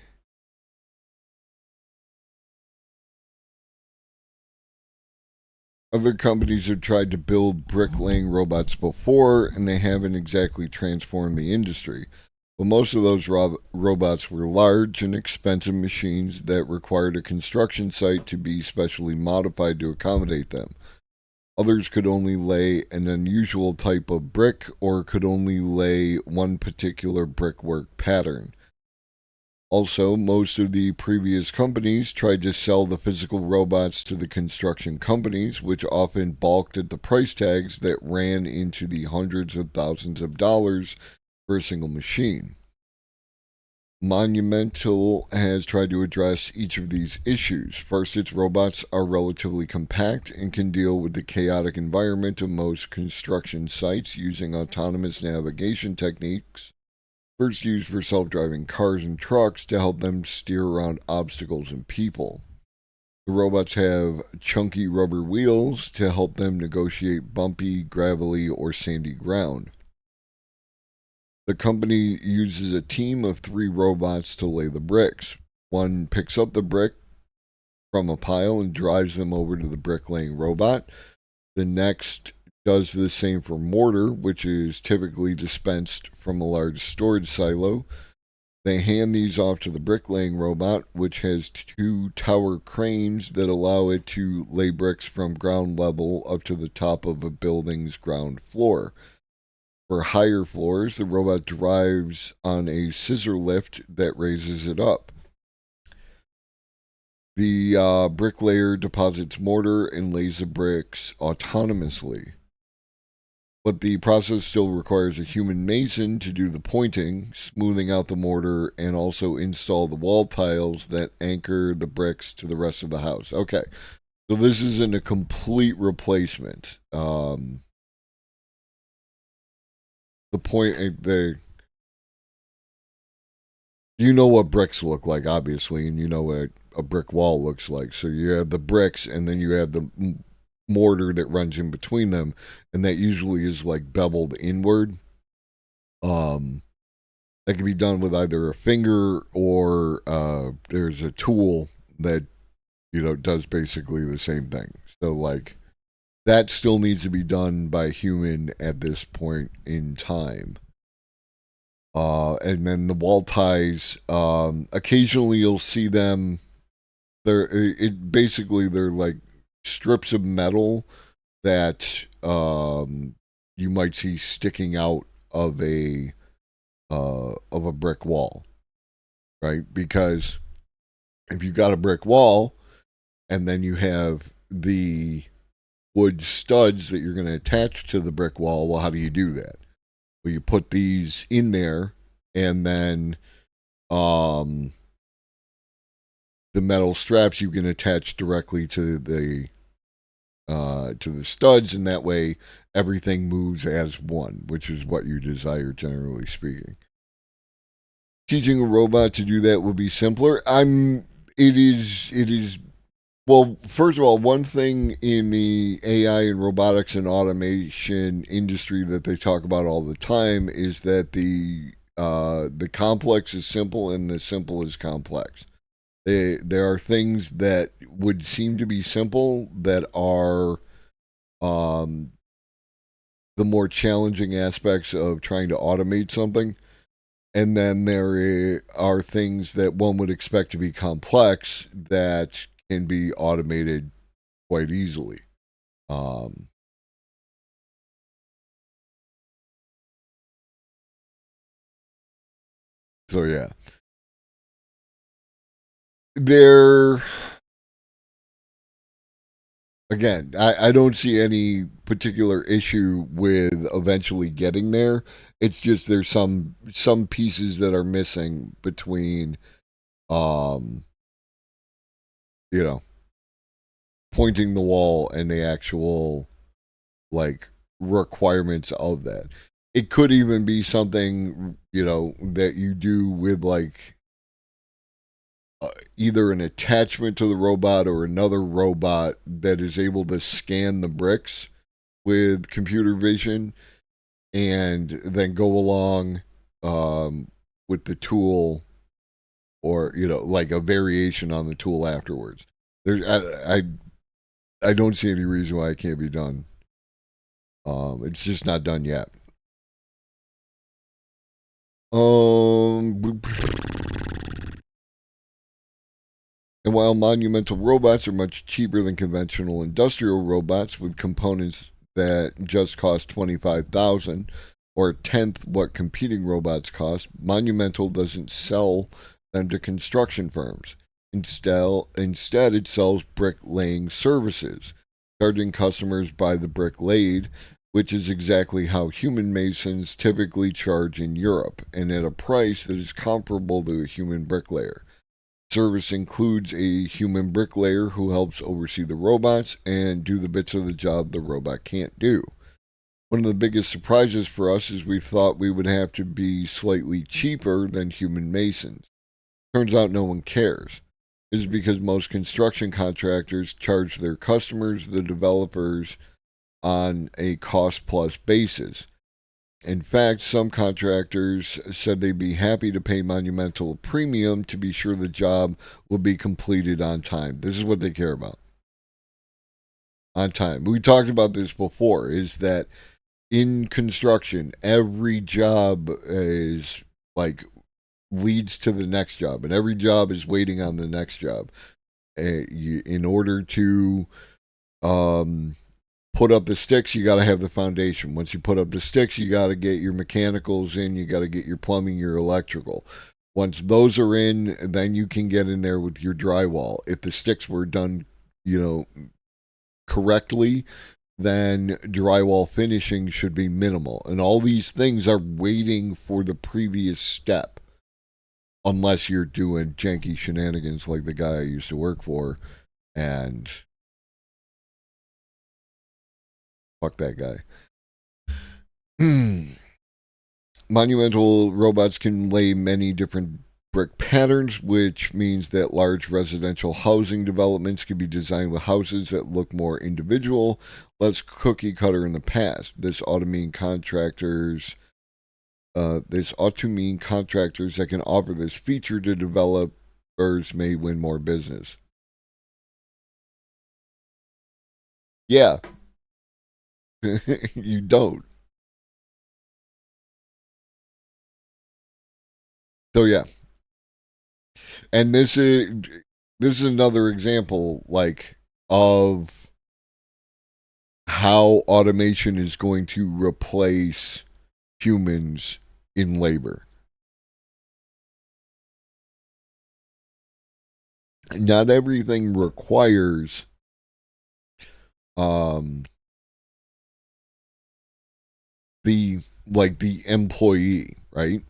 Other companies have tried to build bricklaying robots before, and they haven't exactly transformed the industry. But most of those robots were large and expensive machines that required a construction site to be specially modified to accommodate them. Others could only lay an unusual type of brick or could only lay one particular brickwork pattern. Also, most of the previous companies tried to sell the physical robots to the construction companies, which often balked at the price tags that ran into the hundreds of thousands of dollars for a single machine. Monumental has tried to address each of these issues. First, its robots are relatively compact and can deal with the chaotic environment of most construction sites using autonomous navigation techniques, first used for self-driving cars and trucks to help them steer around obstacles and people. The robots have chunky rubber wheels to help them negotiate bumpy, gravelly, or sandy ground. The company uses a team of 3 robots to lay the bricks. One picks up the brick from a pile and drives them over to the bricklaying robot. The next does the same for mortar, which is typically dispensed from a large storage silo. They hand these off to the bricklaying robot, which has 2 tower cranes that allow it to lay bricks from ground level up to the top of a building's ground floor. For higher floors, the robot drives on a scissor lift that raises it up. The bricklayer deposits mortar and lays the bricks autonomously. But the process still requires a human mason to do the pointing, smoothing out the mortar, and also install the wall tiles that anchor the bricks to the rest of the house. Okay, so this isn't a complete replacement. The point, you know what bricks look like, obviously, and you know what a brick wall looks like. So you have the bricks, and then you have the mortar that runs in between them, and that usually is like beveled inward. Um, that can be done with either a finger or there's a tool that does basically the same thing. So like that still needs to be done by a human at this point in time. And then the wall ties, occasionally you'll see them. They're like strips of metal that you might see sticking out of a brick wall, right? Because if you've got a brick wall and then you have the wood studs that you're going to attach to the brick wall, well, how do you do that? Well, you put these in there, and then the metal straps you can attach directly to the studs, and that way everything moves as one, which is what you desire, generally speaking. Teaching a robot to do that would be simpler. It is well, first of all, one thing in the AI and robotics and automation industry that they talk about all the time is that the complex is simple and the simple is complex. There are things that would seem to be simple that are um, the more challenging aspects of trying to automate something. And then there are things that one would expect to be complex that can be automated quite easily. Um, so yeah, there again, I don't see any particular issue with eventually getting there. It's just there's some pieces that are missing between um, you know, pointing the wall and the actual like requirements of that. It could even be something, that you do with like either an attachment to the robot or another robot that is able to scan the bricks with computer vision and then go along with the tool, or like a variation on the tool afterwards. There's I don't see any reason why it can't be done. It's just not done yet. Um, and while monumental robots are much cheaper than conventional industrial robots with components that just cost 25,000 or a tenth what competing robots cost, Monumental doesn't sell them to construction firms. Instead, it sells bricklaying services, charging customers by the brick laid, which is exactly how human masons typically charge in Europe, and at a price that is comparable to a human bricklayer. Service includes a human bricklayer who helps oversee the robots and do the bits of the job the robot can't do. One of the biggest surprises for us is we thought we would have to be slightly cheaper than human masons. Turns out no one cares. This is because most construction contractors charge their customers, the developers, on a cost plus basis. In fact, some contractors said they'd be happy to pay Monumental a premium to be sure the job will be completed on time. This is what they care about. On time. We talked about this before, is that in construction, every job is like leads to the next job, and every job is waiting on the next job. In order to um, put up the sticks, you got to have the foundation. Once you put up the sticks, you got to get your mechanicals in, you got to get your plumbing, your electrical. Once those are in, then you can get in there with your drywall. If the sticks were done, correctly, then drywall finishing should be minimal. And all these things are waiting for the previous step, unless you're doing janky shenanigans like the guy I used to work for, and fuck that guy. Monumental robots can lay many different brick patterns, which means that large residential housing developments can be designed with houses that look more individual, less cookie cutter in the past. This ought to mean contractors. This ought to mean contractors that can offer this feature to developers may win more business. Yeah, you don't. So yeah, and this is another example like of how automation is going to replace humans in labor. Not everything requires um the the employee, right?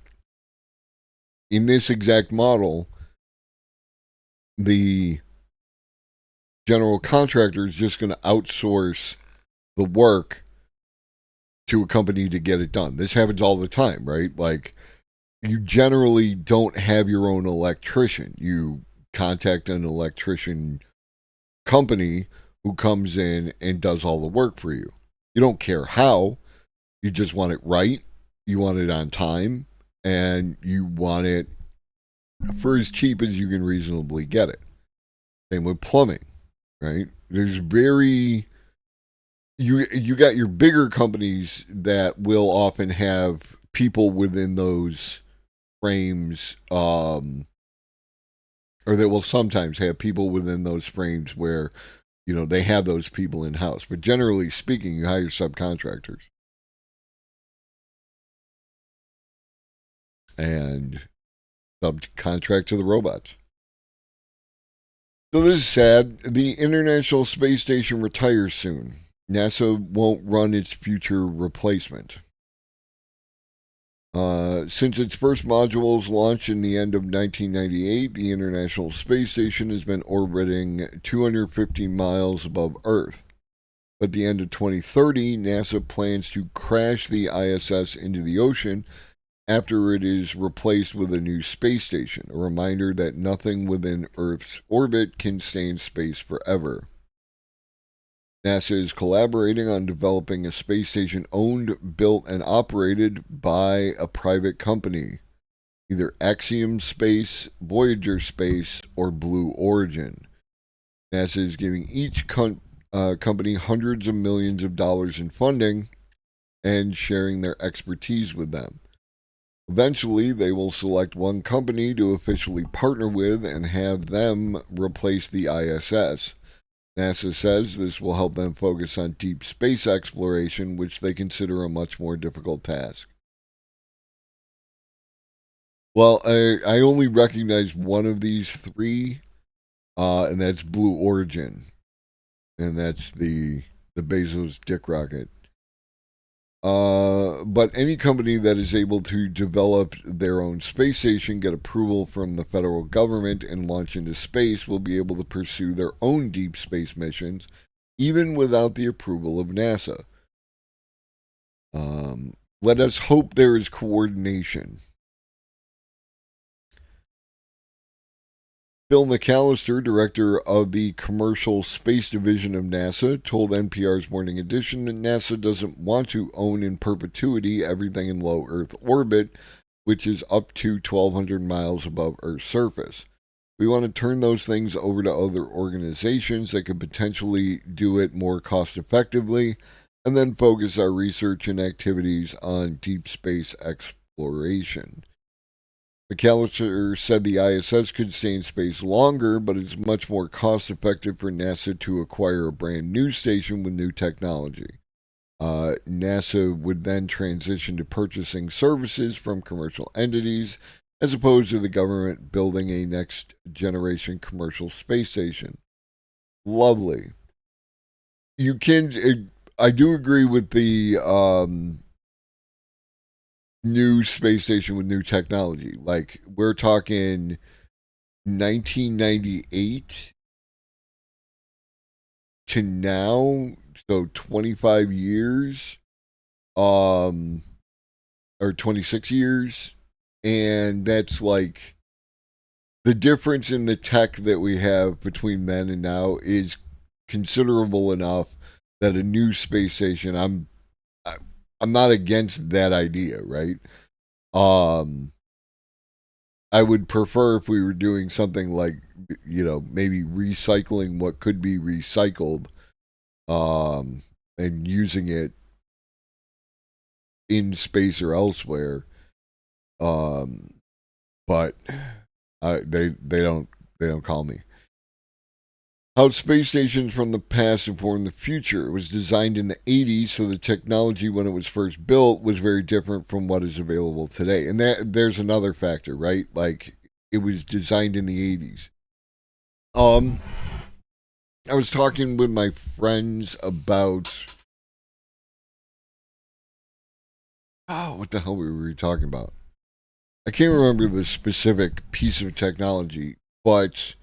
In this exact model, the general contractor is just going to outsource the work to a company to get it done. This happens all the time, right? Like you generally don't have your own electrician. You contact an electrician company who comes in and does all the work for you. You don't care how, you just want it right, you want it on time, and you want it for as cheap as you can reasonably get it. Same with plumbing, right? There's very you got your bigger companies that will often have people within those frames or they will sometimes have people within those frames where they have those people in house, but generally speaking you hire subcontractors and subcontract to the robots. So this is sad. The International Space Station retires soon. NASA won't run its future replacement. Since its first modules launched in the end of 1998, the International Space Station has been orbiting 250 miles above Earth. At the end of 2030, NASA plans to crash the ISS into the ocean after it is replaced with a new space station, a reminder that nothing within Earth's orbit can stay in space forever. NASA is collaborating on developing a space station owned, built, and operated by a private company, either Axiom Space, Voyager Space, or Blue Origin. NASA is giving each company hundreds of millions of dollars in funding and sharing their expertise with them. Eventually, they will select one company to officially partner with and have them replace the ISS. NASA says this will help them focus on deep space exploration, which they consider a much more difficult task. Well, I only recognize one of these three, and that's Blue Origin, and that's the Bezos dick rocket. But any company that is able to develop their own space station, get approval from the federal government, and launch into space will be able to pursue their own deep space missions, even without the approval of NASA. Let us hope there is coordination. Bill McAllister, director of the Commercial Space Division of NASA, told NPR's Morning Edition that NASA doesn't want to own in perpetuity everything in low Earth orbit, which is up to 1,200 miles above Earth's surface. We want to turn those things over to other organizations that could potentially do it more cost effectively, and then focus our research and activities on deep space exploration. McAllister said the ISS could stay in space longer, but it's much more cost effective for NASA to acquire a brand new station with new technology. NASA would then transition to purchasing services from commercial entities as opposed to the government building a next generation commercial space station. Lovely. You can. I do agree with the new space station with new technology. Like we're talking 1998 to now, so 25 years, or 26 years, and that's like the difference in the tech that we have between then and now is considerable enough that a new space station, I'm not against that idea, right? Um, I would prefer if we were doing something like, maybe recycling what could be recycled, and using it in space or elsewhere. Um, but they don't call me. How space stations from the past inform the future. It was designed in the 80s, so the technology when it was first built was very different from what is available today. And there's another factor, right? Like it was designed in the 80s. Um, I was talking with my friends about what the hell were we talking about? I can't remember the specific piece of technology, but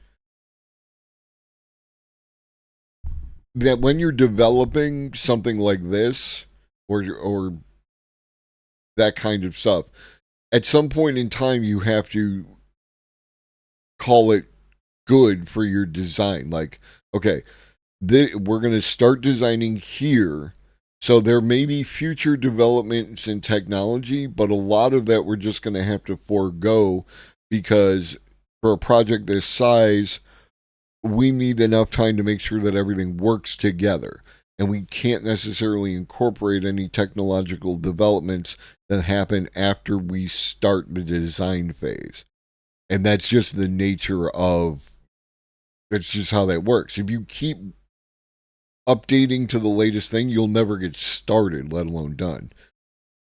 that when you're developing something like this or that kind of stuff, at some point in time you have to call it good for your design. Like, okay, we're going to start designing here. So there may be future developments in technology, but a lot of that we're just going to have to forego because for a project this size, we need enough time to make sure that everything works together. And we can't necessarily incorporate any technological developments that happen after we start the design phase. And that's just the nature of that's just how that works. If you keep updating to the latest thing, you'll never get started, let alone done.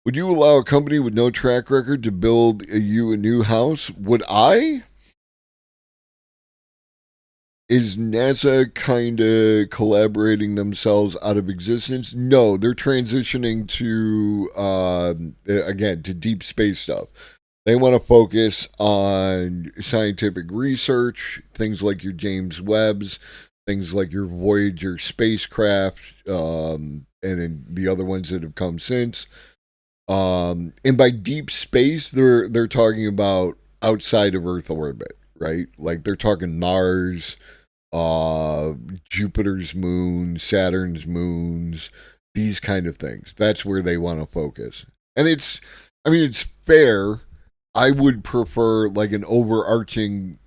Would you allow a company with no track record to build you a new house? Would I? Is NASA kind of collaborating themselves out of existence? No, they're transitioning to again to deep space stuff. They want to focus on scientific research, things like your James Webb's, things like your Voyager spacecraft, and then the other ones that have come since. And by deep space, they're talking about outside of Earth orbit, right? Like they're talking Mars, uh, Jupiter's moon, Saturn's moons, these kind of things. That's where they want to focus. And it's fair. I would prefer like an overarching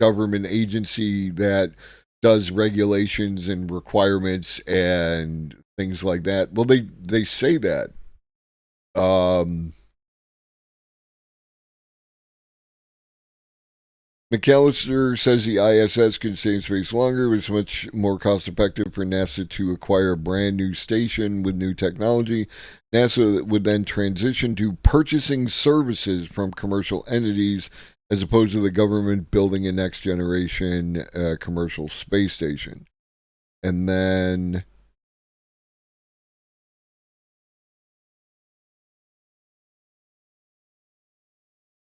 government agency that does regulations and requirements and things like that. Well, they say that. Um, McAllister says the ISS can stay in space longer. It's much more cost effective for NASA to acquire a brand new station with new technology. NASA would then transition to purchasing services from commercial entities as opposed to the government building a next generation commercial space station. And then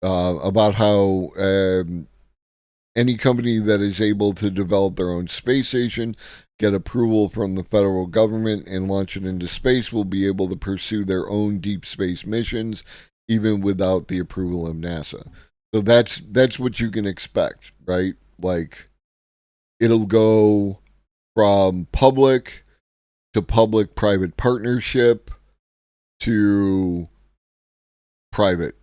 about how any company that is able to develop their own space station, get approval from the federal government, and launch it into space will be able to pursue their own deep space missions, even without the approval of NASA. So that's what you can expect, right? Like it'll go from public to public-private partnership to private.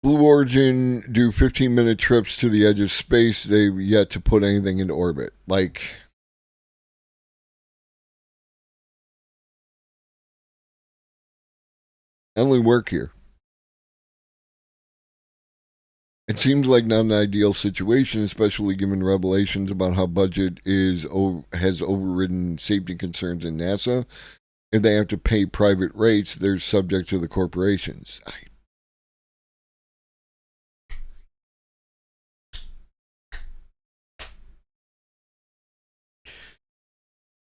Blue Origin do 15-minute trips to the edge of space. They've yet to put anything into orbit. Like, I only work here. It seems like not an ideal situation, especially given revelations about how budget has overridden safety concerns in NASA. If they have to pay private rates, they're subject to the corporations.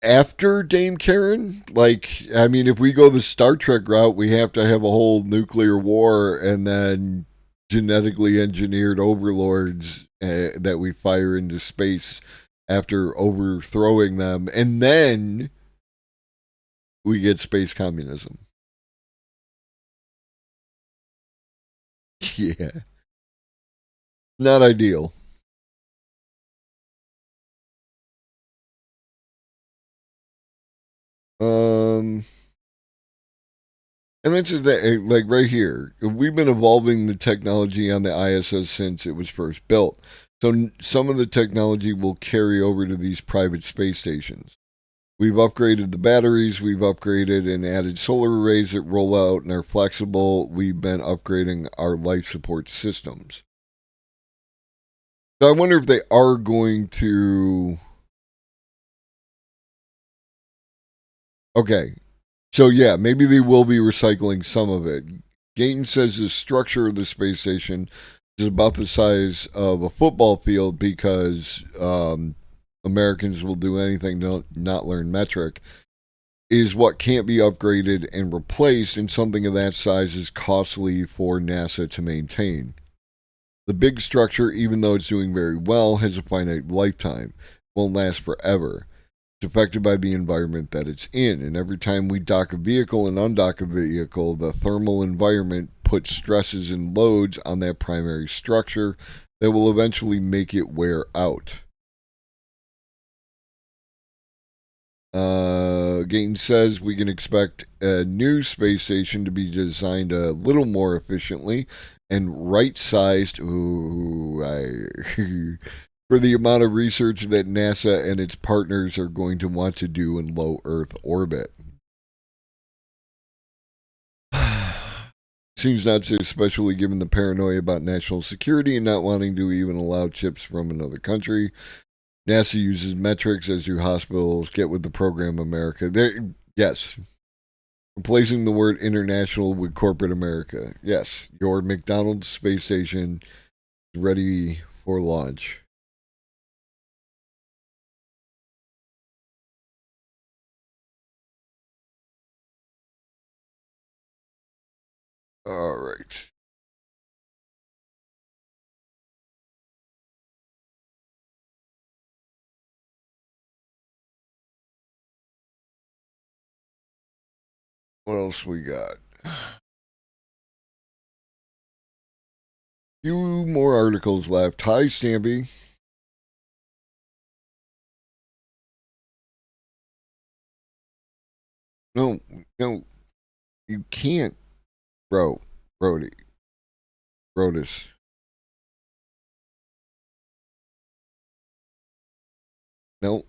After Dame Karen, like, I mean, if we go the Star Trek route, we have to have a whole nuclear war and then genetically engineered overlords that we fire into space after overthrowing them, and then we get space communism. Yeah, not ideal. Um, and that's like right here. We've been evolving the technology on the ISS since it was first built. So some of the technology will carry over to these private space stations. We've upgraded the batteries, we've upgraded and added solar arrays that roll out and are flexible. We've been upgrading our life support systems. So I wonder if they are going to. Okay, so yeah, maybe they will be recycling some of it. Gayton says the structure of the space station is about the size of a football field because Americans will do anything to not learn metric. Is what can't be upgraded and replaced, and something of that size is costly for NASA to maintain. The big structure, even though it's doing very well, has a finite lifetime, won't last forever. It's affected by the environment that it's in, and every time we dock a vehicle and undock a vehicle, the thermal environment puts stresses and loads on that primary structure that will eventually make it wear out. Gayton says we can expect a new space station to be designed a little more efficiently and right sized. Ooh, for the amount of research that NASA and its partners are going to want to do in low Earth orbit. Seems not so, especially given the paranoia about national security and not wanting to even allow chips from another country. NASA uses metrics as do hospitals. Get with the program, America. Yes. Replacing the word international with corporate America. Yes. Your McDonald's space station is ready for launch. All right. What else we got? Few more articles left. Hi, Stampy. No, no, you can't, bro. Brody. Brodus. No,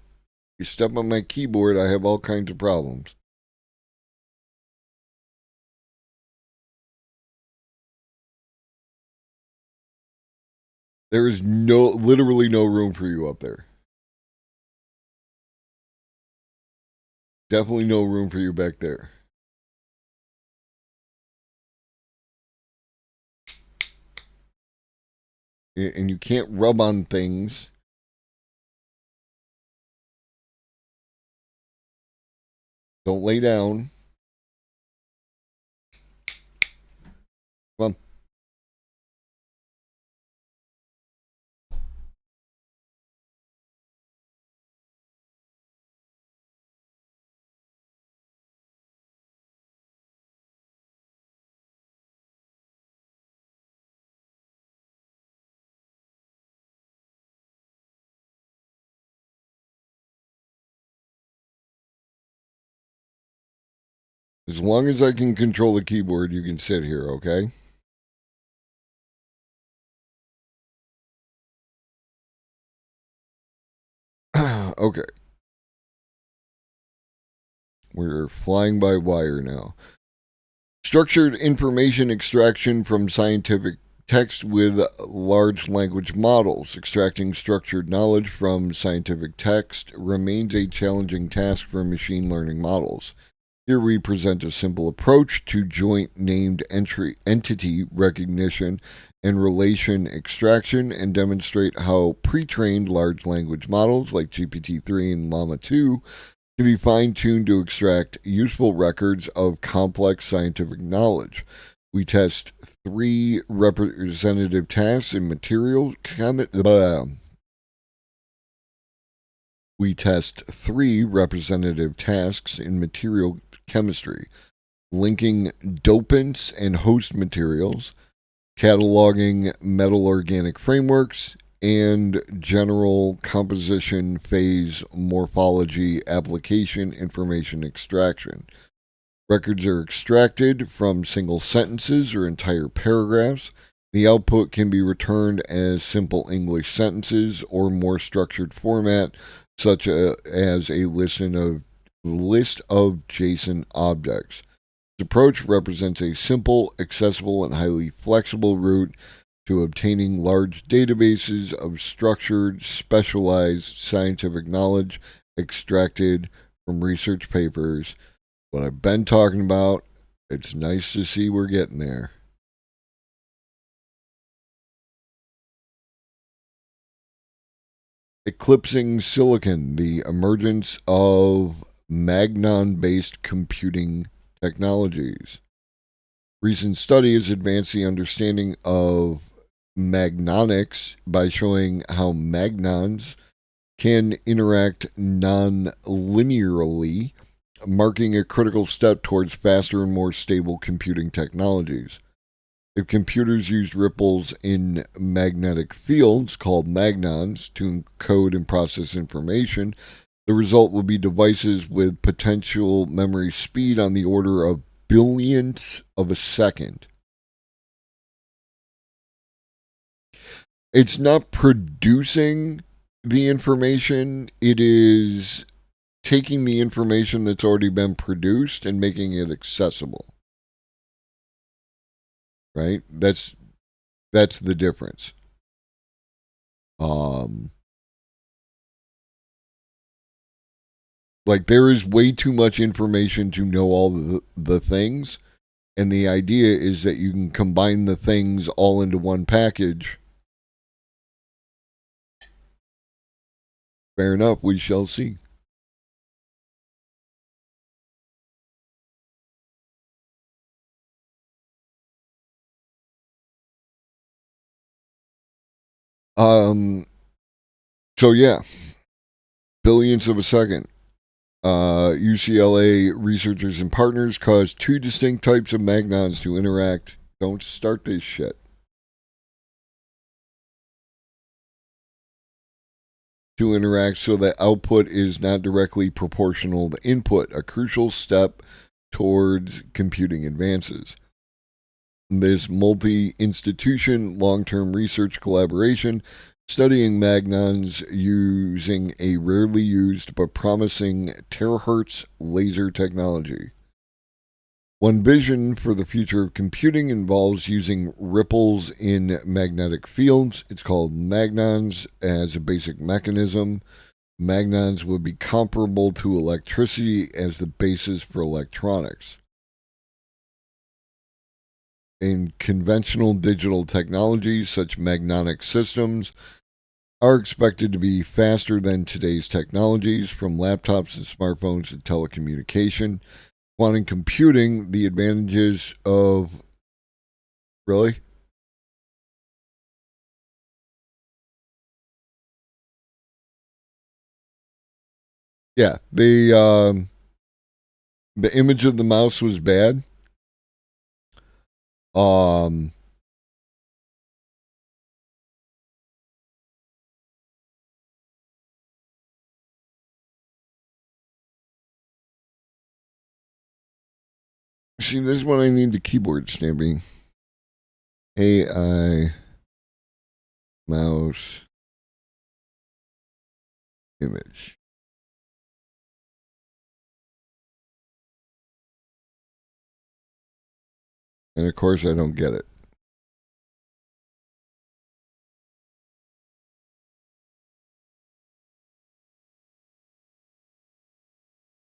you step on my keyboard, I have all kinds of problems. There is literally no room for you up there. Definitely no room for you back there. And you can't rub on things. Don't lay down. Come on. As long as I can control the keyboard, you can sit here, okay? Okay. We're flying by wire now. Structured information extraction from scientific text with large language models. Extracting structured knowledge from scientific text remains a challenging task for machine learning models. Here we present a simple approach to joint named entity recognition and relation extraction and demonstrate how pre trained large language models like GPT 3 and Llama 2 can be fine tuned to extract useful records of complex scientific knowledge. We test three representative tasks in material we test 3 representative tasks in material chemistry: linking dopants and host materials, cataloging metal organic frameworks, and general composition phase morphology application information extraction. Records are extracted from single sentences or entire paragraphs. The output can be returned as simple English sentences or more structured format, such as a list of JSON objects. This approach represents a simple, accessible, and highly flexible route to obtaining large databases of structured, specialized scientific knowledge extracted from research papers. What I've been talking about, it's nice to see we're getting there. Eclipsing silicon, the emergence of magnon-based computing technologies. Recent studies advance the understanding of magnonics by showing how magnons can interact non-linearly, marking a critical step towards faster and more stable computing technologies. If computers used ripples in magnetic fields, called magnons, to encode and process information, the result will be devices with potential memory speed on the order of billionths of a second. It's not producing the information, it is taking the information that's already been produced and making it accessible. Right? That's the difference. Like there is way too much information to know all the things, and the idea is that you can combine the things all into one package. Fair enough, we shall see. Um so yeah, billions of a second. UCLA researchers and partners caused 2 distinct types of magnons to interact. Don't start this shit. To interact so that output is not directly proportional to input, a crucial step towards computing advances. This multi institution, long term research collaboration studying magnons using a rarely used but promising terahertz laser technology. One vision for the future of computing involves using ripples in magnetic fields. It's called magnons as a basic mechanism. Magnons would be comparable to electricity as the basis for electronics. In conventional digital technologies, such magnetic systems are expected to be faster than today's technologies, from laptops and smartphones to telecommunication. Quantum computing, the advantages of. Really? Yeah. The image of the mouse was bad. Um, See, this is when I need the keyboard snapping. AI mouse image. And of course, I don't get it.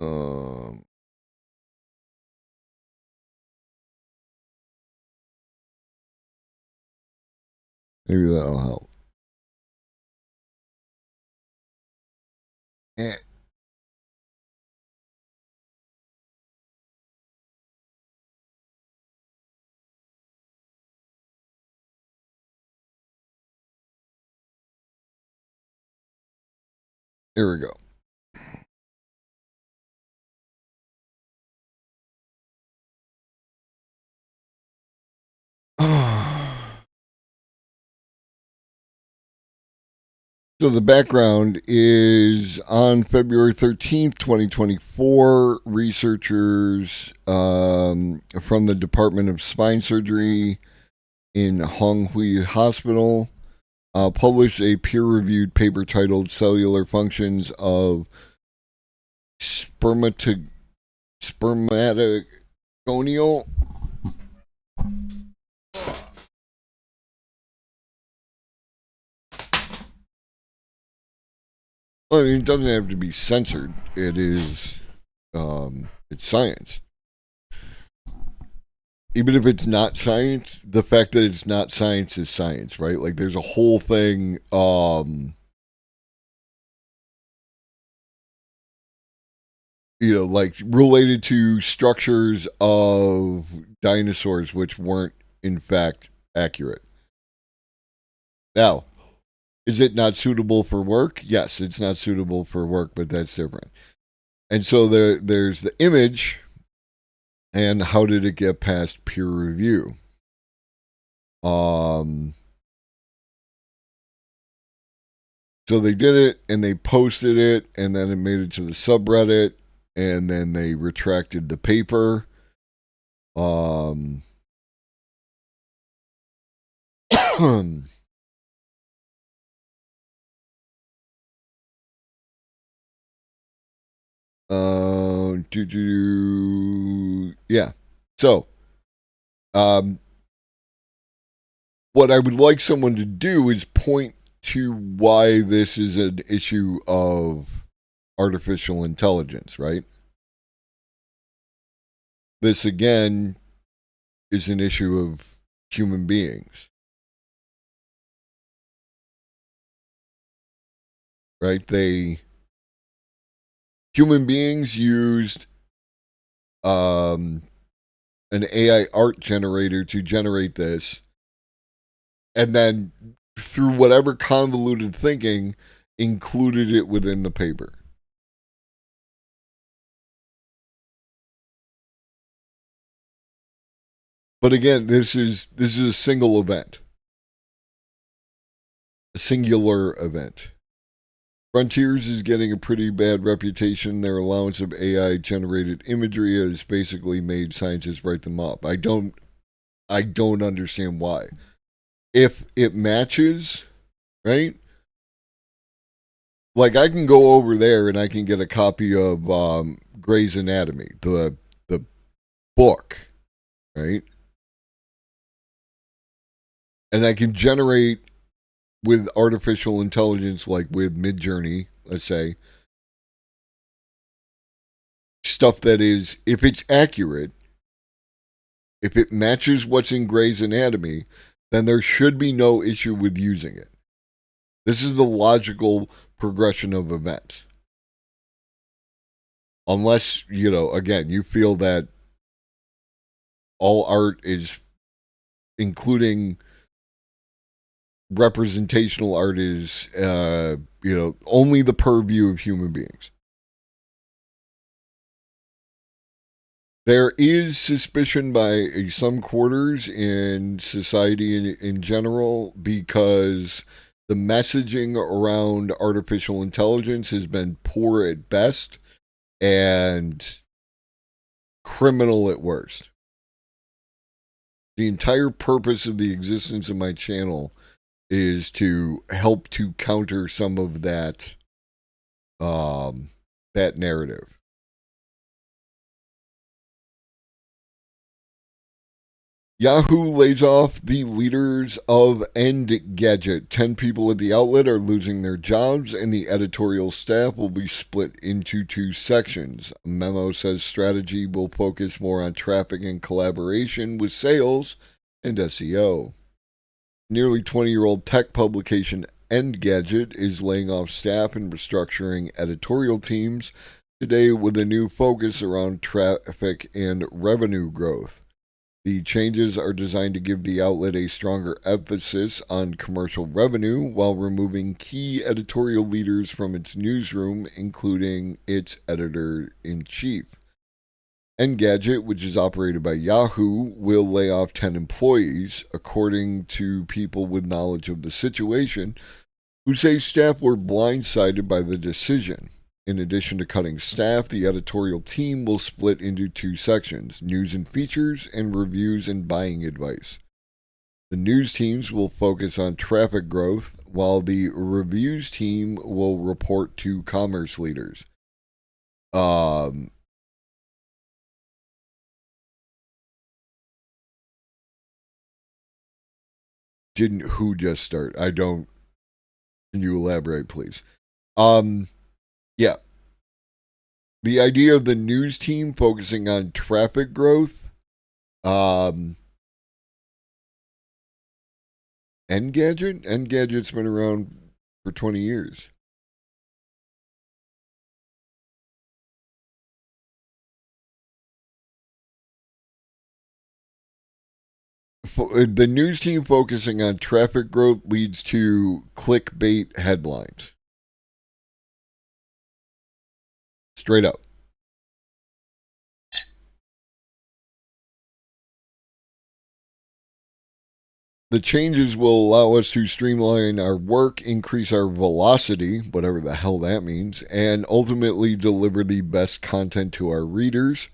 Um, Maybe that'll help. Eh, Here we go. So the background is on February 13th, 2024, researchers from the Department of Spine Surgery in Honghui Hospital published a peer-reviewed paper titled Cellular Functions of Spermatogonial. I mean, it doesn't have to be censored. It is, it's science. Even if it's not science, the fact that it's not science is science, right? Like, there's a whole thing, like related to structures of dinosaurs which weren't, in fact, accurate. Now, is it not suitable for work? Yes, it's not suitable for work, but that's different. And so there's the image, and how did it get past peer review? So they did it, and they posted it, and then it made it to the subreddit, and then they retracted the paper. Yeah. So, what I would like someone to do is point to why this is an issue of artificial intelligence, right? This, again, is an issue of human beings, right? Human beings used an AI art generator to generate this, and then through whatever convoluted thinking, included it within the paper. But again, this is a single event, a singular event. Frontiers is getting a pretty bad reputation. Their allowance of AI generated imagery has basically made scientists write them up. I don't understand why. If it matches, right? Like, I can go over there and I can get a copy of Grey's Anatomy, the book, right? And I can generate with artificial intelligence, like with Midjourney, let's say, stuff that is, if it's accurate, if it matches what's in Grey's Anatomy, then there should be no issue with using it. This is the logical progression of events. Unless, again, you feel that all art is, including representational art, is, only the purview of human beings. There is suspicion by some quarters in society in general, because the messaging around artificial intelligence has been poor at best and criminal at worst. The entire purpose of the existence of my channel is to help to counter some of that narrative. Yahoo lays off the leaders of Engadget. 10 people at the outlet are losing their jobs, and the editorial staff will be split into 2 sections. A memo says strategy will focus more on traffic and collaboration with sales and SEO. Nearly 20-year-old tech publication Engadget is laying off staff and restructuring editorial teams today with a new focus around traffic and revenue growth. The changes are designed to give the outlet a stronger emphasis on commercial revenue while removing key editorial leaders from its newsroom, including its editor-in-chief. Engadget, which is operated by Yahoo, will lay off 10 employees, according to people with knowledge of the situation. who say staff were blindsided by the decision. In addition to cutting staff, the editorial team will split into two sections: news and features, and reviews and buying advice. The news teams will focus on traffic growth, while the reviews team will report to commerce leaders. Didn't who just start? I don't. Can you elaborate, please? Yeah. The idea of the news team focusing on traffic growth. Engadget? Engadget's been around for 20 years. The news team focusing on traffic growth leads to clickbait headlines. Straight up. The changes will allow us to streamline our work, increase our velocity, whatever the hell that means, and ultimately deliver the best content to our readers.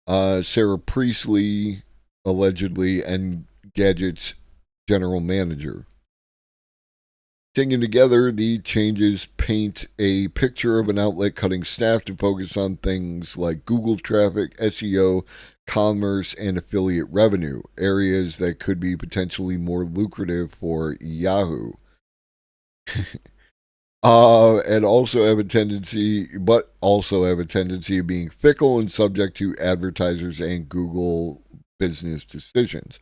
Sarah Priestley, allegedly, Engadget's general manager. Taken together, the changes paint a picture of an outlet cutting staff to focus on things like Google traffic, SEO, commerce, and affiliate revenue, areas that could be potentially more lucrative for Yahoo. And also have a tendency of being fickle and subject to advertisers and Google business decisions.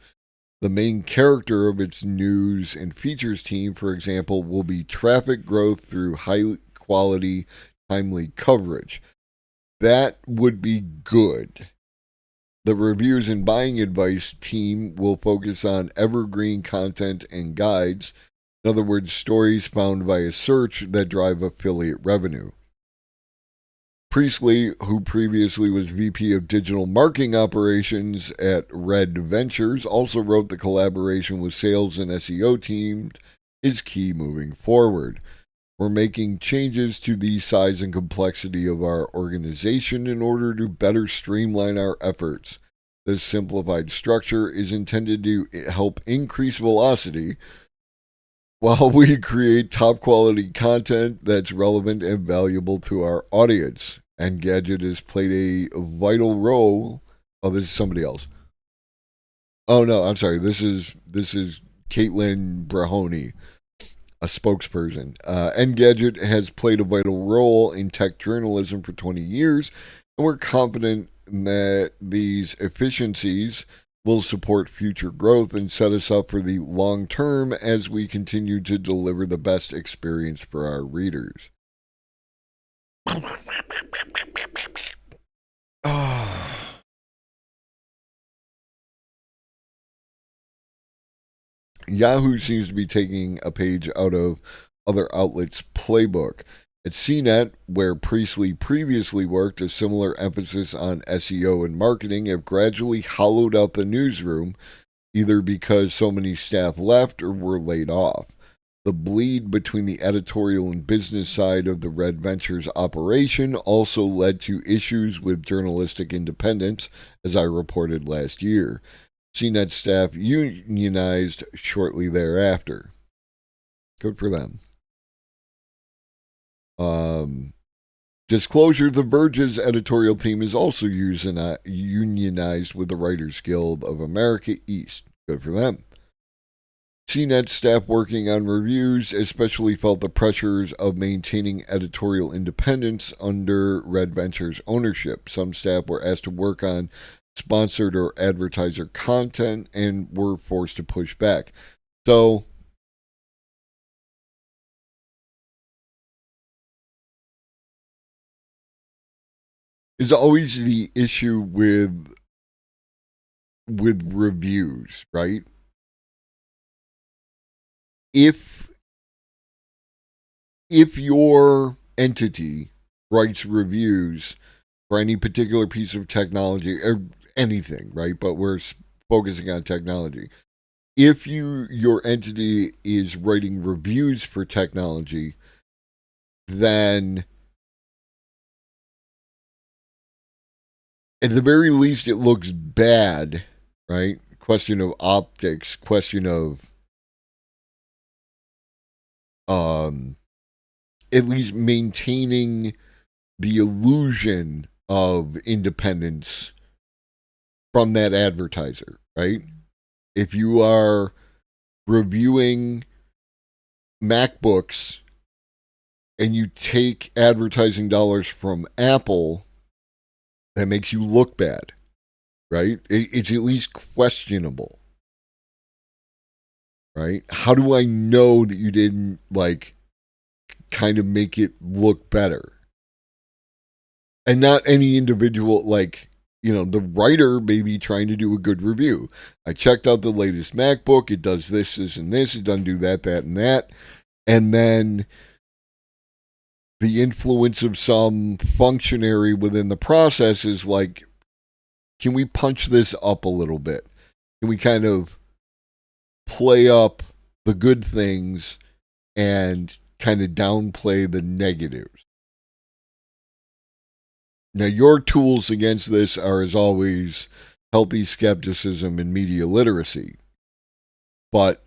The main character of its news and features team, for example, will be traffic growth through high quality, timely coverage. That would be good. The reviews and buying advice team will focus on evergreen content and guides. In other words, stories found via search that drive affiliate revenue. Priestley, who previously was VP of Digital Marketing Operations at Red Ventures, also wrote the collaboration with sales and SEO teams is key moving forward. We're making changes to the size and complexity of our organization in order to better streamline our efforts. This simplified structure is intended to help increase velocity while we create top quality content that's relevant and valuable to our audience. Engadget has played a vital role. Oh, this is somebody else. Oh no, I'm sorry. This is Caitlin Brahoni, a spokesperson. Engadget has played a vital role in tech journalism for 20 years, and we're confident that these efficiencies will support future growth and set us up for the long term as we continue to deliver the best experience for our readers. Yahoo seems to be taking a page out of other outlets' playbook. At CNET, where Priestley previously worked, a similar emphasis on SEO and marketing have gradually hollowed out the newsroom, either because so many staff left or were laid off. The bleed between the editorial and business side of the Red Ventures operation also led to issues with journalistic independence, as I reported last year. CNET staff unionized shortly thereafter. Good for them. Disclosure: The Verge's editorial team is also unionized with the Writers Guild of America East. Good for them. CNET staff working on reviews especially felt the pressures of maintaining editorial independence under Red Ventures ownership. Some staff were asked to work on sponsored or advertiser content and were forced to push back. So, is always the issue with reviews, right? If your entity writes reviews for any particular piece of technology or anything, right? But we're focusing on technology. if your entity is writing reviews for technology, then at the very least it looks bad, right? Question of optics, question of at least maintaining the illusion of independence from that advertiser, right? If you are reviewing MacBooks and you take advertising dollars from Apple, that makes you look bad, right? It's at least questionable, right? How do I know that you didn't like kind of make it look better? And not any individual, like, the writer may be trying to do a good review. I checked out the latest MacBook. It does this, and this. It doesn't do that, and that. And then the influence of some functionary within the process is like, can we punch this up a little bit? Can we kind of play up the good things and kind of downplay the negatives? Now, your tools against this are, as always, healthy skepticism and media literacy. But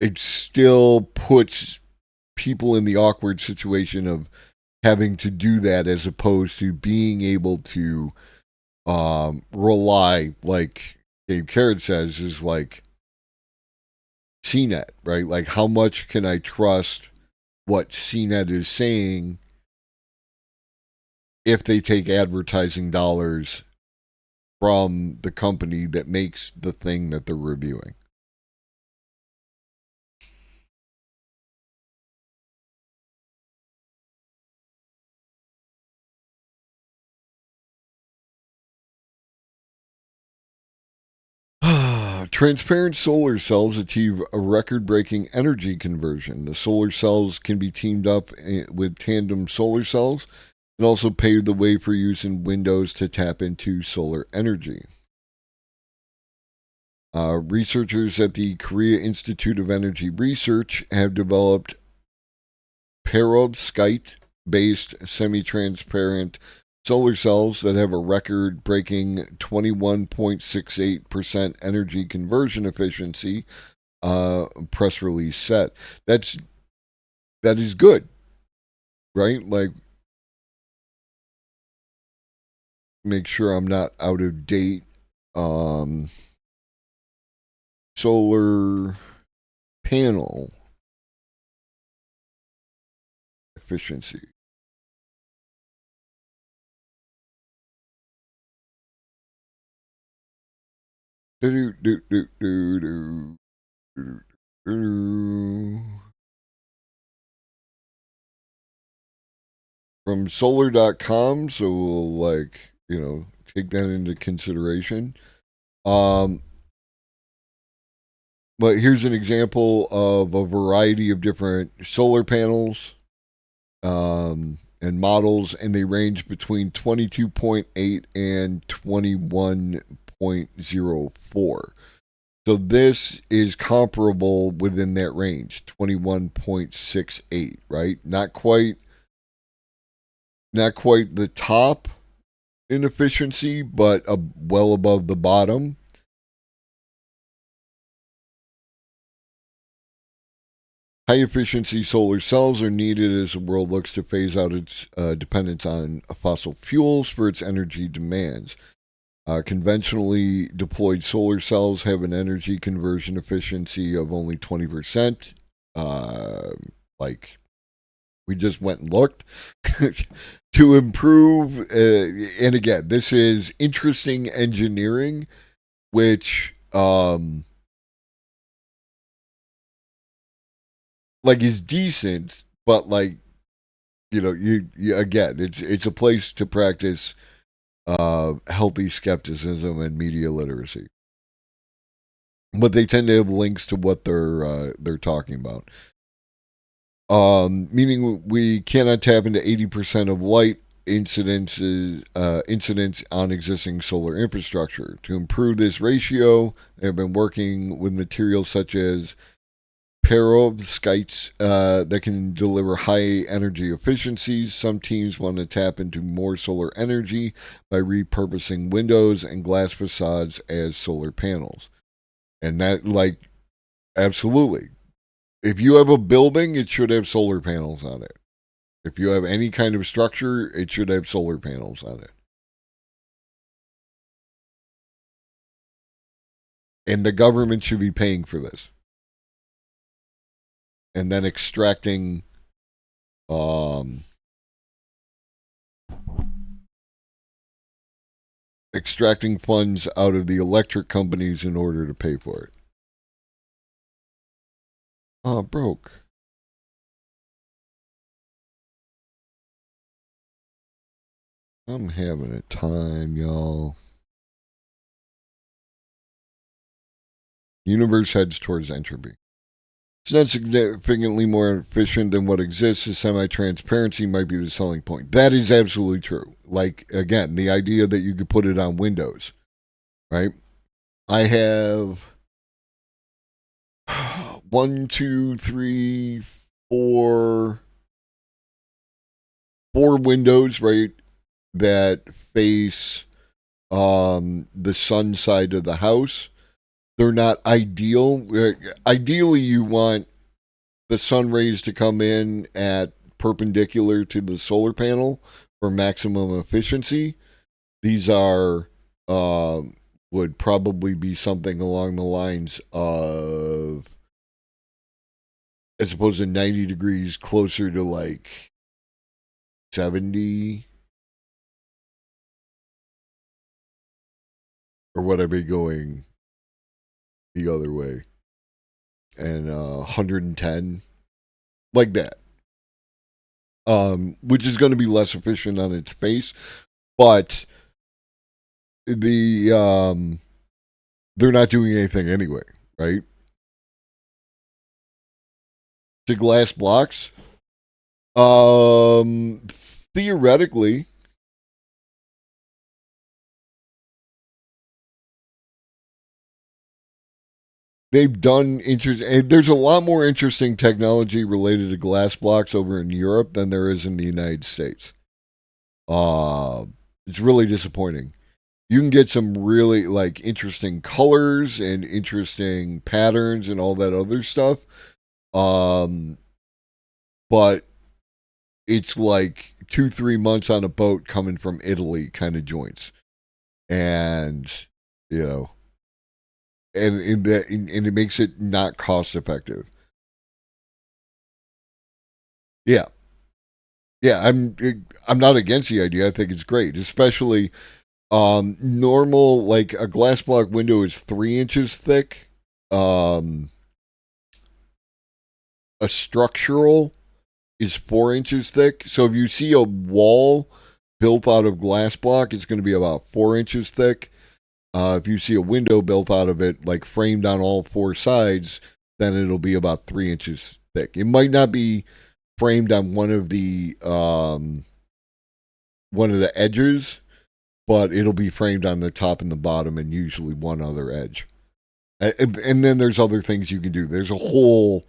it still puts people in the awkward situation of having to do that as opposed to being able to rely, like Dave Carrot says, is like CNET, right? Like, how much can I trust what CNET is saying if they take advertising dollars from the company that makes the thing that they're reviewing? Transparent solar cells achieve a record breaking energy conversion. The solar cells can be teamed up with tandem solar cells and also pave the way for use in Windows to tap into solar energy. Researchers at the Korea Institute of Energy Research have developed perovskite based semi transparent solar cells that have a record breaking 21.68% energy conversion efficiency, press release said. That is good, right? Like, make sure I'm not out of date. Solar panel efficiency. From solar.com, so we'll take that into consideration. But here's an example of a variety of different solar panels and models, and they range between 22.8 and 21.04. So this is comparable within that range, 21.68, right? Not quite the top in efficiency, but well above the bottom. High efficiency solar cells are needed as the world looks to phase out its dependence on fossil fuels for its energy demands. Conventionally deployed solar cells have an energy conversion efficiency of only 20%. Like, we just went and looked. To improve, and again, this is interesting engineering, which is decent, but you again, it's a place to practice healthy skepticism and media literacy. But they tend to have links to what they're talking about. Meaning we cannot tap into 80% of light incidents on existing solar infrastructure. To improve this ratio, they have been working with materials such as perovskites that can deliver high energy efficiencies. Some teams want to tap into more solar energy by repurposing windows and glass facades as solar panels. And that, like, absolutely. If you have a building, it should have solar panels on it. If you have any kind of structure, it should have solar panels on it. And the government should be paying for this. And then um, extracting funds out of the electric companies in order to pay for it. Oh, broke. I'm having a time, y'all. Universe heads towards entropy. It's not significantly more efficient than what exists. The semi-transparency might be the selling point. That is absolutely true. Like, again, the idea that you could put it on Windows, right? I have one, two, three, four windows, right, that face the sun side of the house. They're not ideal. Ideally, you want the sun rays to come in at perpendicular to the solar panel for maximum efficiency. These are would probably be something along the lines of, as opposed to 90 degrees, closer to like 70, or would I be going the other way? And 110, like that. Which is going to be less efficient on its face, but they're not doing anything anyway, right? To glass blocks, theoretically, they've done interesting. There's a lot more interesting technology related to glass blocks over in Europe than there is in the United States. Uh, it's really disappointing. You can get some really like interesting colors and interesting patterns and all that other stuff. Um, but it's like 2-3 months on a boat coming from Italy kind of joints, and you know, and it makes it not cost effective. Yeah, yeah. I'm not against the idea. I think it's great, especially normal, like a glass block window is 3 inches thick. Um, a structural is 4 inches thick. So if you see a wall built out of glass block, it's going to be about 4 inches thick. If you see a window built out of it, like framed on all four sides, then it'll be about 3 inches thick. It might not be framed on one of the edges, but it'll be framed on the top and the bottom, and usually one other edge. And then there's other things you can do. There's a whole.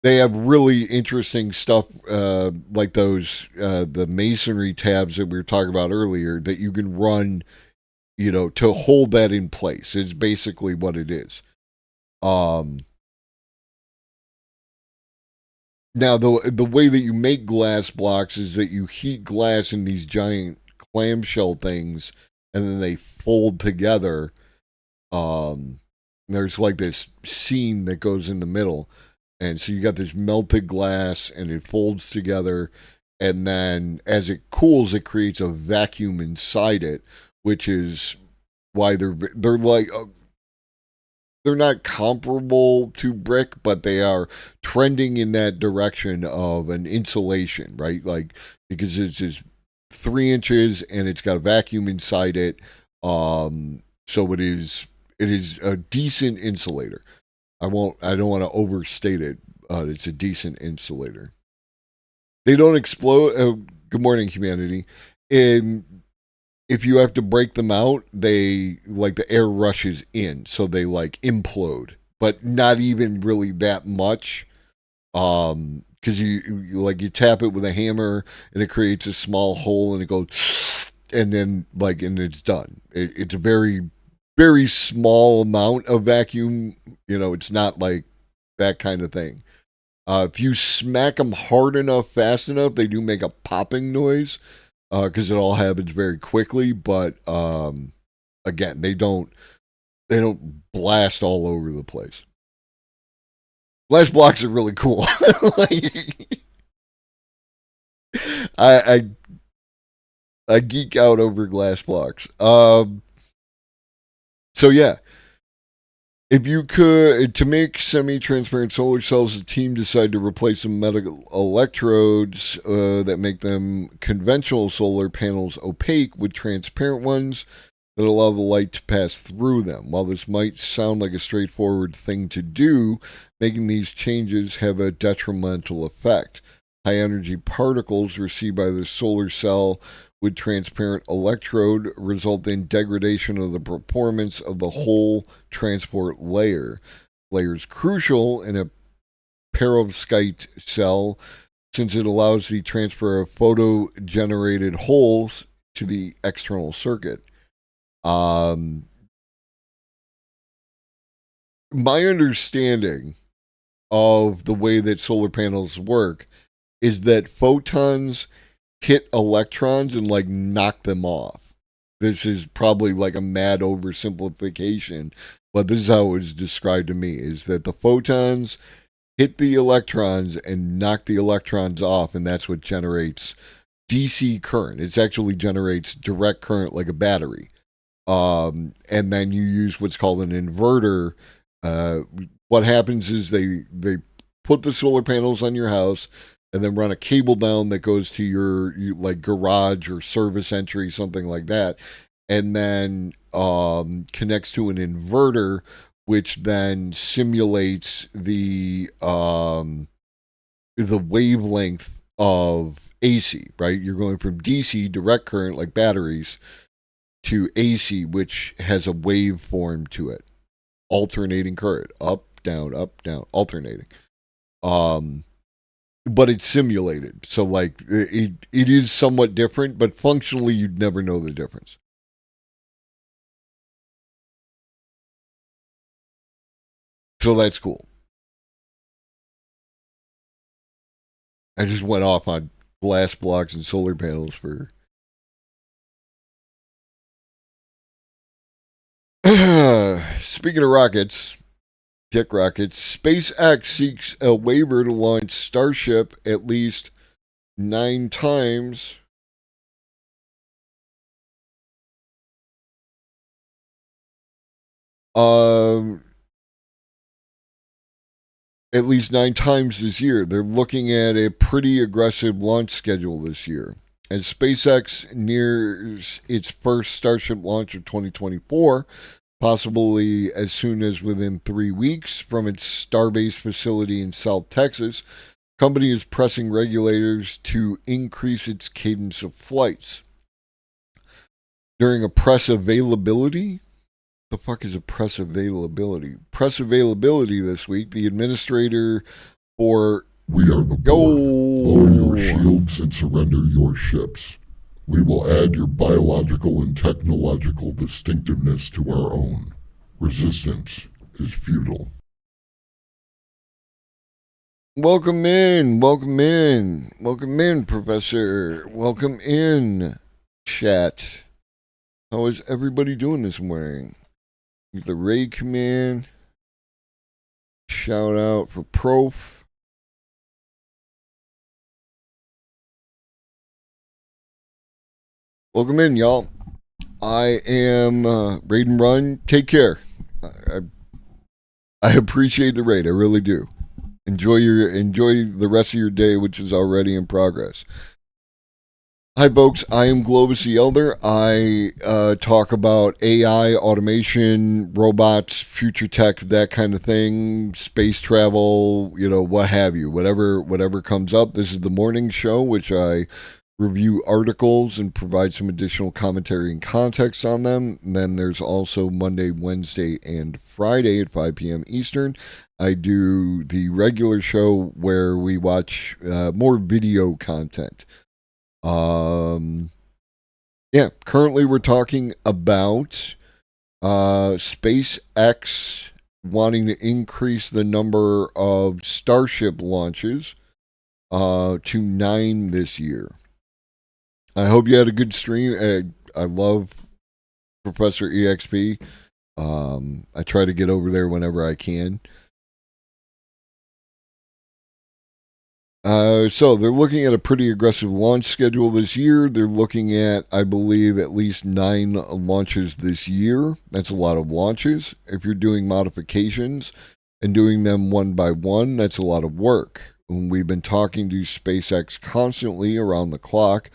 They have really interesting stuff, like those the masonry tabs that we were talking about earlier, that you can run, to hold that in place. Is basically what it is. Um, Now the way that you make glass blocks is that you heat glass in these giant clamshell things, and then they fold together. Um, there's like this seam that goes in the middle, and so you got this melted glass, and it folds together, and then as it cools, it creates a vacuum inside it, which is why they're like they're not comparable to brick, but they are trending in that direction of an insulation, right? Like, because it's just 3 inches and it's got a vacuum inside it. So it is a decent insulator. I don't want to overstate it. It's a decent insulator. They don't explode. Good morning, humanity. And if you have to break them out, they like the air rushes in, so they like implode, but not even really that much. Because you like you tap it with a hammer and it creates a small hole and it goes, and then like and it's done. It's a very small amount of vacuum. It's not like that kind of thing. If you smack them hard enough, fast enough, they do make a popping noise because it all happens very quickly. But again, they don't blast all over the place. Glass blocks are really cool. Like, I I geek out over glass blocks. So yeah, if you could to make semi-transparent solar cells, the team decided to replace some medical electrodes that make them conventional solar panels opaque with transparent ones that allow the light to pass through them. While this might sound like a straightforward thing to do, making these changes have a detrimental effect. High energy particles received by the solar cell with transparent electrode result in degradation of the performance of the whole transport layer. Layer is crucial in a perovskite cell since it allows the transfer of photo generated holes to the external circuit. My understanding of the way that solar panels work is that photons hit electrons and like knock them off. This is probably like a mad oversimplification, but this is how it was described to me is that the photons hit the electrons and knock the electrons off, and that's what generates DC current. It actually generates direct current like a battery. And then you use what's called an inverter. What happens is they put the solar panels on your house and then run a cable down that goes to your like garage or service entry, something like that, and then connects to an inverter, which then simulates the wavelength of AC. Right, you're going from DC direct current like batteries to AC, which has a waveform to it, alternating current, up, down, alternating. Um, but it's simulated, so like it is somewhat different, but functionally you'd never know the difference. So that's cool. I just went off on glass blocks and solar panels for. Speaking of rockets, dick rockets, SpaceX seeks a waiver to launch Starship at least 9 times. Um, at least 9 times this year. They're looking at a pretty aggressive launch schedule this year. As SpaceX nears its first Starship launch of 2024, possibly as soon as within 3 weeks from its Starbase facility in South Texas, company is pressing regulators to increase its cadence of flights. During a press availability, the fuck is a press availability? Press availability this week, the administrator for We are the board. Lower your shields and surrender your ships. We will add your biological and technological distinctiveness to our own. Resistance is futile. Welcome in, welcome in, welcome in, Professor. Welcome in, chat. How is everybody doing this morning? The raid command. Shout out for Prof. Welcome in, y'all. I am Raid and Run. Take care. I appreciate the raid. I really do. Enjoy the rest of your day, which is already in progress. Hi, folks. I am Globus the Elder. I talk about AI, automation, robots, future tech, that kind of thing, space travel, what have you, whatever comes up. This is the morning show, which I review articles and provide some additional commentary and context on them. And then there's also Monday, Wednesday, and Friday at 5 p.m. Eastern. I do the regular show where we watch more video content. Currently we're talking about SpaceX wanting to increase the number of Starship launches to 9 this year. I hope you had a good stream. I love Professor EXP. I try to get over there whenever I can. So they're looking at a pretty aggressive launch schedule this year. They're looking at, I believe, at least 9 launches this year. That's a lot of launches. If you're doing modifications and doing them one by one, that's a lot of work. And we've been talking to SpaceX constantly around the clock,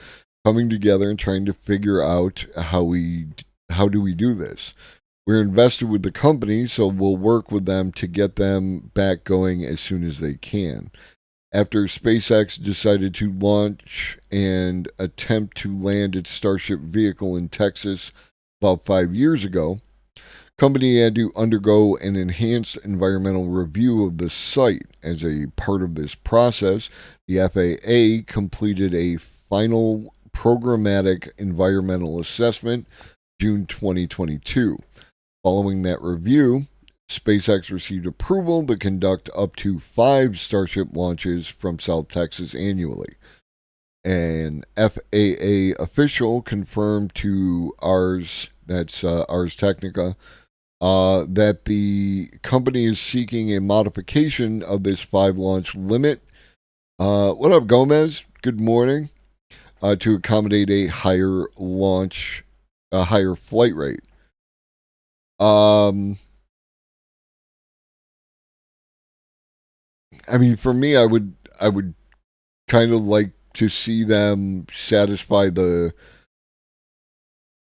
coming together and trying to figure out how do we do this. We're invested with the company, so we'll work with them to get them back going as soon as they can. After SpaceX decided to launch and attempt to land its Starship vehicle in Texas about 5 years ago, the company had to undergo an enhanced environmental review of the site. As a part of this process, the FAA completed a final programmatic environmental assessment June 2022. Following that review, SpaceX received approval to conduct up to 5 Starship launches from South Texas annually. An FAA official confirmed to Ars Technica, that the company is seeking a modification of this 5 launch limit. What up, Gomez? Good morning. To accommodate a higher flight rate. I mean, for me, I would kind of like to see them satisfy the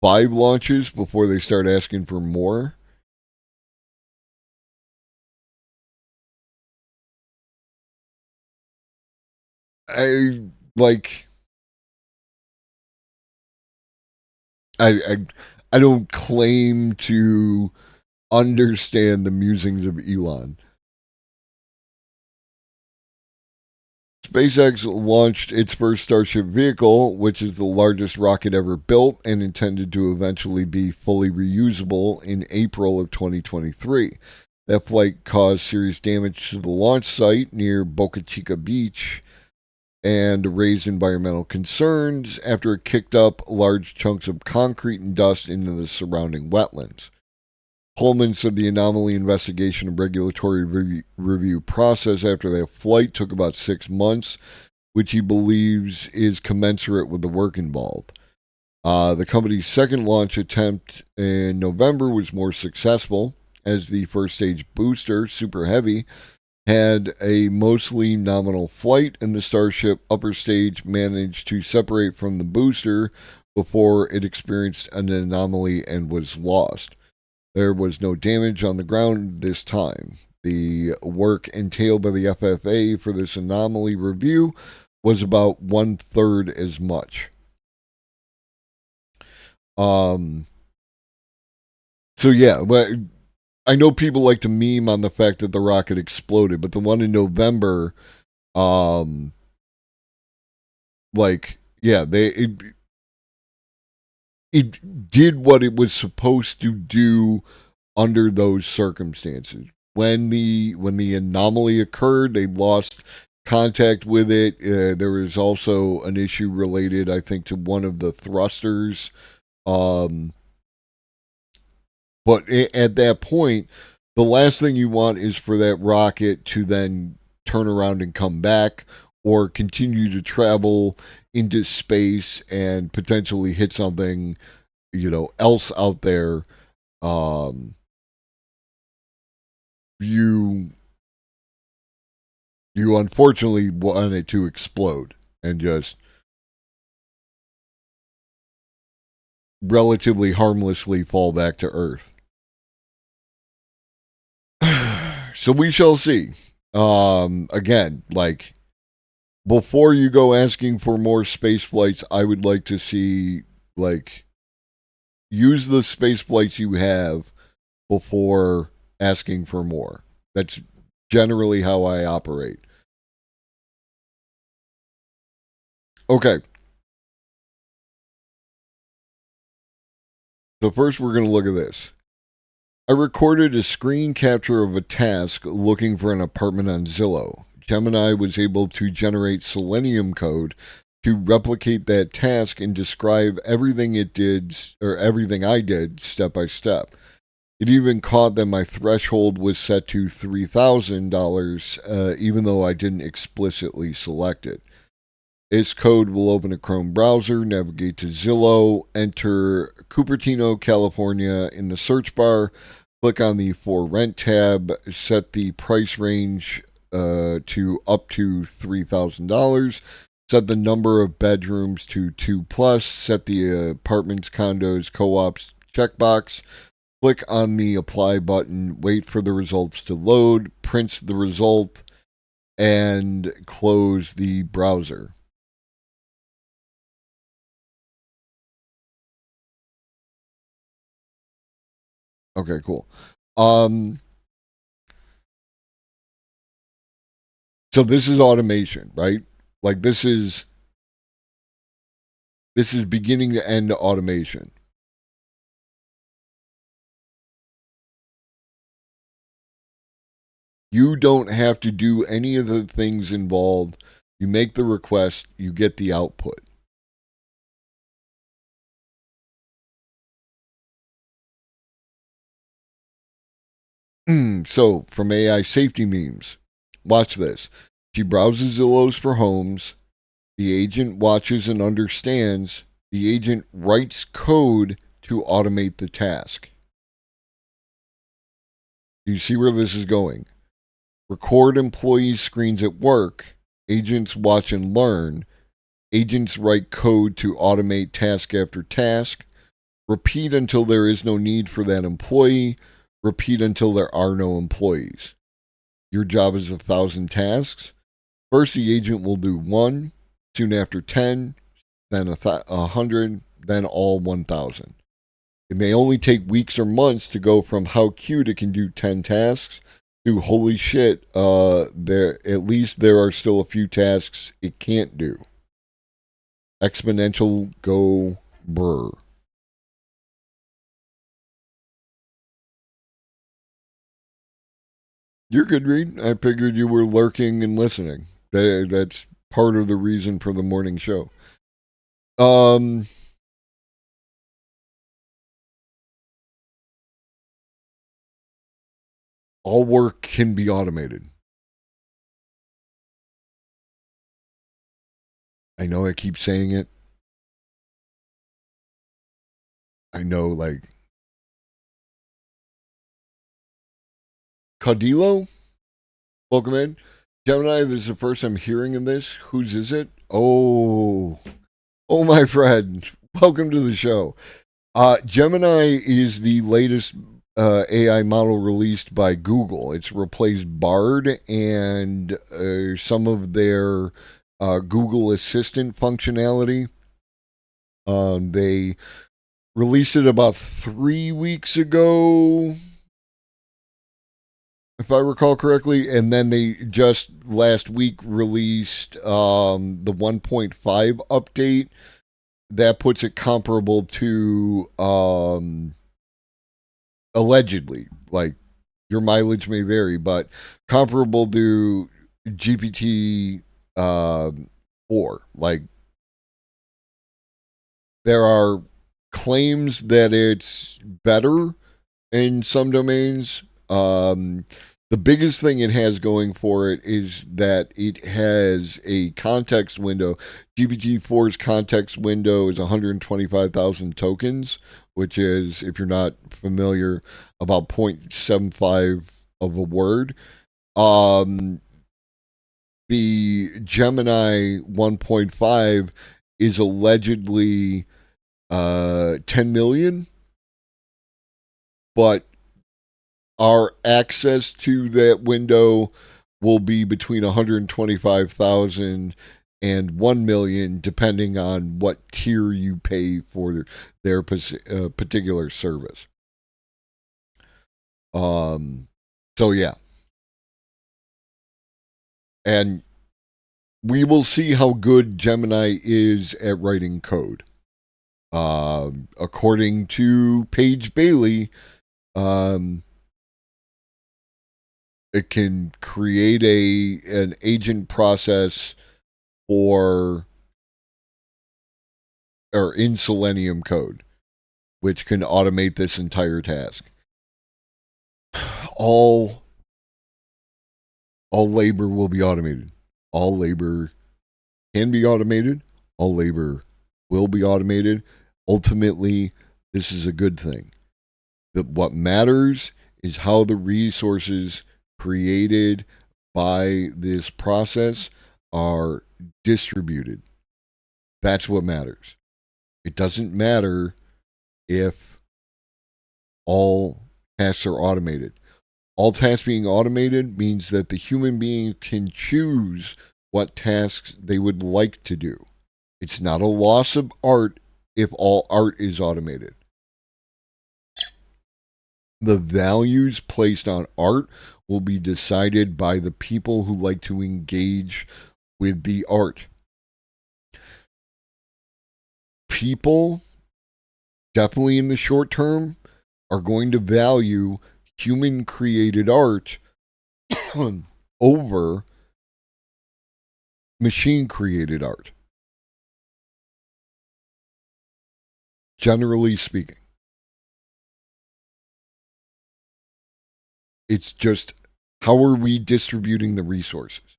5 launches before they start asking for more. I don't claim to understand the musings of Elon. SpaceX launched its first Starship vehicle, which is the largest rocket ever built and intended to eventually be fully reusable, in April of 2023. That flight caused serious damage to the launch site near Boca Chica Beach and raised environmental concerns after it kicked up large chunks of concrete and dust into the surrounding wetlands. Pullman said the anomaly investigation and regulatory review process after that flight took about 6 months, which he believes is commensurate with the work involved. The company's second launch attempt in November was more successful, as the first stage booster, Super Heavy, had a mostly nominal flight, and the Starship upper stage managed to separate from the booster before it experienced an anomaly and was lost. There was no damage on the ground this time. The work entailed by the FAA for this anomaly review was about 1/3 as much. So yeah, but I know people like to meme on the fact that the rocket exploded, but the one in November, it did what it was supposed to do under those circumstances. When the anomaly occurred, they lost contact with it. There was also an issue related, I think, to one of the thrusters. But at that point, the last thing you want is for that rocket to then turn around and come back, or continue to travel into space and potentially hit something, else out there. You unfortunately want it to explode and just relatively harmlessly fall back to Earth. So we shall see. Again, before you go asking for more space flights, I would like to see, like, use the space flights you have before asking for more. That's generally how I operate. Okay. So first we're going to look at this. I recorded a screen capture of a task looking for an apartment on Zillow. Gemini was able to generate Selenium code to replicate that task and describe everything it did, or everything I did, step by step. It even caught that my threshold was set to $3,000, even though I didn't explicitly select it. Its code will open a Chrome browser, navigate to Zillow, enter Cupertino, California in the search bar, click on the For Rent tab, set the price range to up to $3,000, set the number of bedrooms to 2 plus, set the apartments, condos, co-ops checkbox, click on the apply button, wait for the results to load, print the result, and close the browser. Okay, cool. So this is automation, right? Like this is beginning to end automation. You don't have to do any of the things involved. You make the request, you get the output. So, from AI safety memes, watch this. She browses Zillow's for homes. The agent watches and understands. The agent writes code to automate the task. You see where this is going? Record employees' screens at work. Agents watch and learn. Agents write code to automate task after task. Repeat until there is no need for that employee. Repeat until there are no employees. Your job is 1,000 tasks. First, the agent will do 1, soon after 10, then 100, then all 1,000. It may only take weeks or months to go from how cute it can do 10 tasks to holy shit, there at least there are still a few tasks it can't do. Exponential go brr. You're good, Reed. I figured you were lurking and listening. That's part of the reason for the morning show. All work can be automated. I know I keep saying it. I know, like, Cadillo, welcome in. Gemini, this is the first I'm hearing of this. Whose is it? Oh, my friend. Welcome to the show. Gemini is the latest AI model released by Google. It's replaced Bard and some of their Google Assistant functionality. They released it about 3 weeks ago, if I recall correctly, and then they just last week released the 1.5 update that puts it comparable to allegedly, like, your mileage may vary, but comparable to GPT 4. Like, there are claims that it's better in some domains. The biggest thing it has going for it is that it has a context window. GPT-4's context window is 125,000 tokens, which is, if you're not familiar, about 0.75 of a word. The Gemini 1.5 is allegedly 10 million, but our access to that window will be between 125,000 and 1 million, depending on what tier you pay for their particular service. So yeah. And we will see how good Gemini is at writing code. According to Paige Bailey, it can create an agent process in Selenium code, which can automate this entire task. All labor will be automated. All labor can be automated. All labor will be automated. Ultimately, this is a good thing. What matters is how the resources created by this process are distributed. That's what matters. It doesn't matter if all tasks are automated. All tasks being automated means that the human being can choose what tasks they would like to do. It's not a loss of art if all art is automated. The values placed on art will be decided by the people who like to engage with the art. People, definitely in the short term, are going to value human-created art over machine-created art. Generally speaking. It's just, how are we distributing the resources?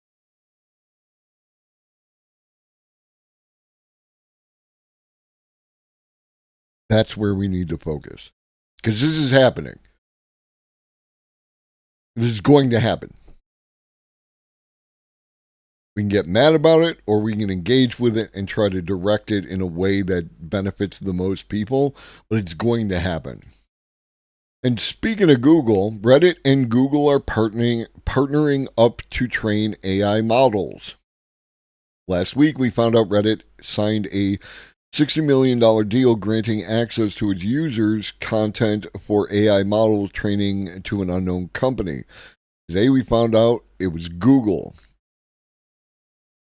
That's where we need to focus. Because this is happening. This is going to happen. We can get mad about it, or we can engage with it and try to direct it in a way that benefits the most people, but it's going to happen. And speaking of Google, Reddit and Google are partnering up to train AI models. Last week, we found out Reddit signed a $60 million deal granting access to its users' content for AI model training to an unknown company. Today, we found out it was Google.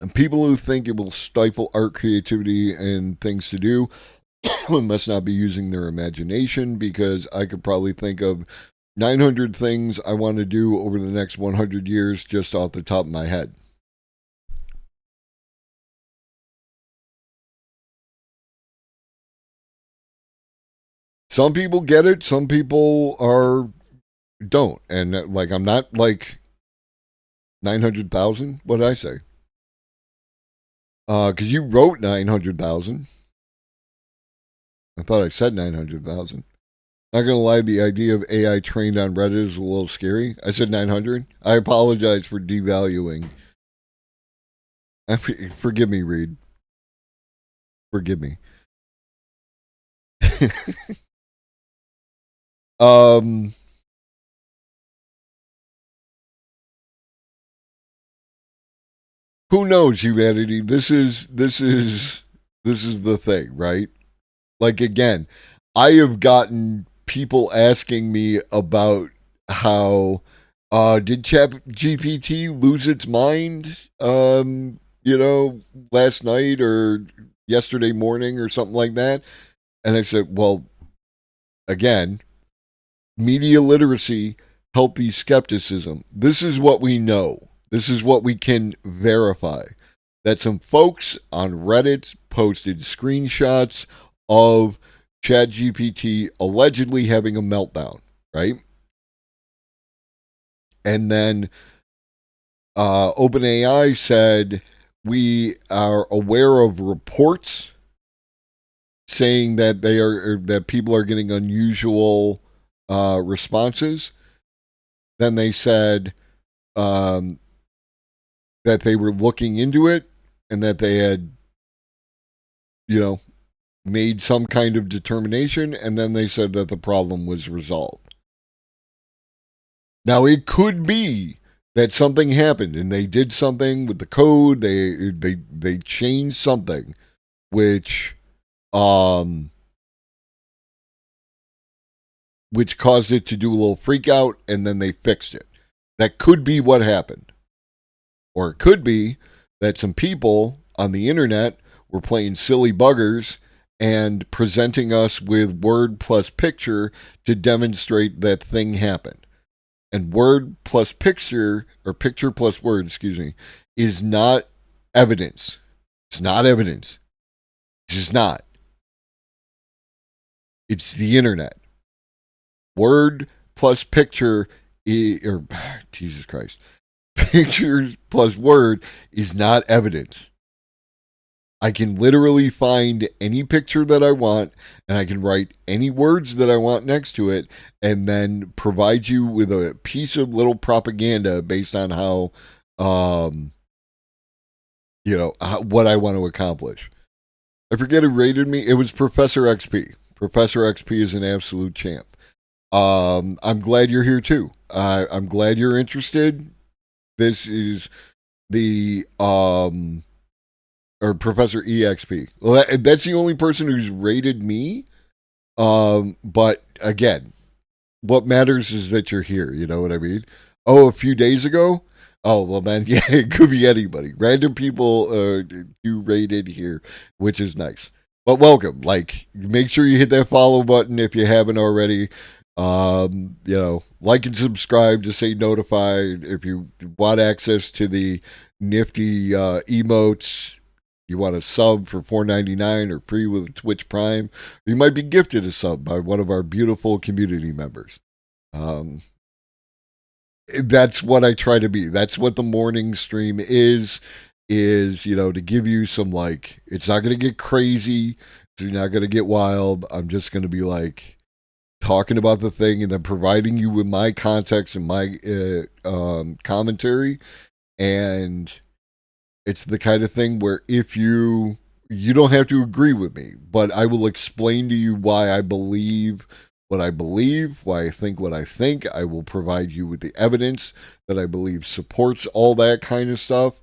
And people who think it will stifle art creativity and things to do must not be using their imagination, because I could probably think of 900 things I want to do over the next 100 years just off the top of my head. Some people get it, some people don't. And I'm not like 900,000. What did I say? Because you wrote 900,000. I thought I said 900,000. Not going to lie, the idea of AI trained on Reddit is a little scary. I said 900. I apologize for devaluing. Forgive me, Reed. Forgive me. Who knows, humanity? This is the thing, right? Like, again, I have gotten people asking me about how did ChatGPT lose its mind last night or yesterday morning or something like that. And I said, well, again, media literacy, healthy skepticism. This is what we know. This is what we can verify. That some folks on Reddit posted screenshots of ChatGPT allegedly having a meltdown, right? And then OpenAI said, we are aware of reports saying that that people are getting unusual responses. Then they said that they were looking into it and that they had, made some kind of determination, and then they said that the problem was resolved. Now, it could be that something happened and they did something with the code. They changed something, which which caused it to do a little freak out, and then they fixed it. That could be what happened. Or it could be that some people on the internet were playing silly buggers and presenting us with word plus picture to demonstrate that thing happened. And word plus picture, or picture plus word, excuse me, is not evidence. It's not evidence. It's just not. It's the internet. Word plus picture, or Jesus Christ, pictures plus word is not evidence. I can literally find any picture that I want, and I can write any words that I want next to it, and then provide you with a piece of little propaganda based on how, what I want to accomplish. I forget who rated me. It was Professor XP. Professor XP is an absolute champ. I'm glad you're here too. I'm glad you're interested. This is the or Professor EXP. Well, that's the only person who's rated me. But again, what matters is that you're here. You know what I mean? Oh, a few days ago. Oh well, man. Yeah, it could be anybody. Random people you rated here, which is nice. But welcome. Like, make sure you hit that follow button if you haven't already. Like and subscribe to stay notified. If you want access to the nifty emotes, you want a sub for $4.99 or free with Twitch Prime, you might be gifted a sub by one of our beautiful community members. That's what I try to be. That's what the morning stream is to give you some, like, it's not going to get crazy. It's not going to get wild. I'm just going to be like talking about the thing and then providing you with my context and my commentary. And it's the kind of thing where if you don't have to agree with me, but I will explain to you why I believe what I believe, why I think what I think. I will provide you with the evidence that I believe supports all that kind of stuff.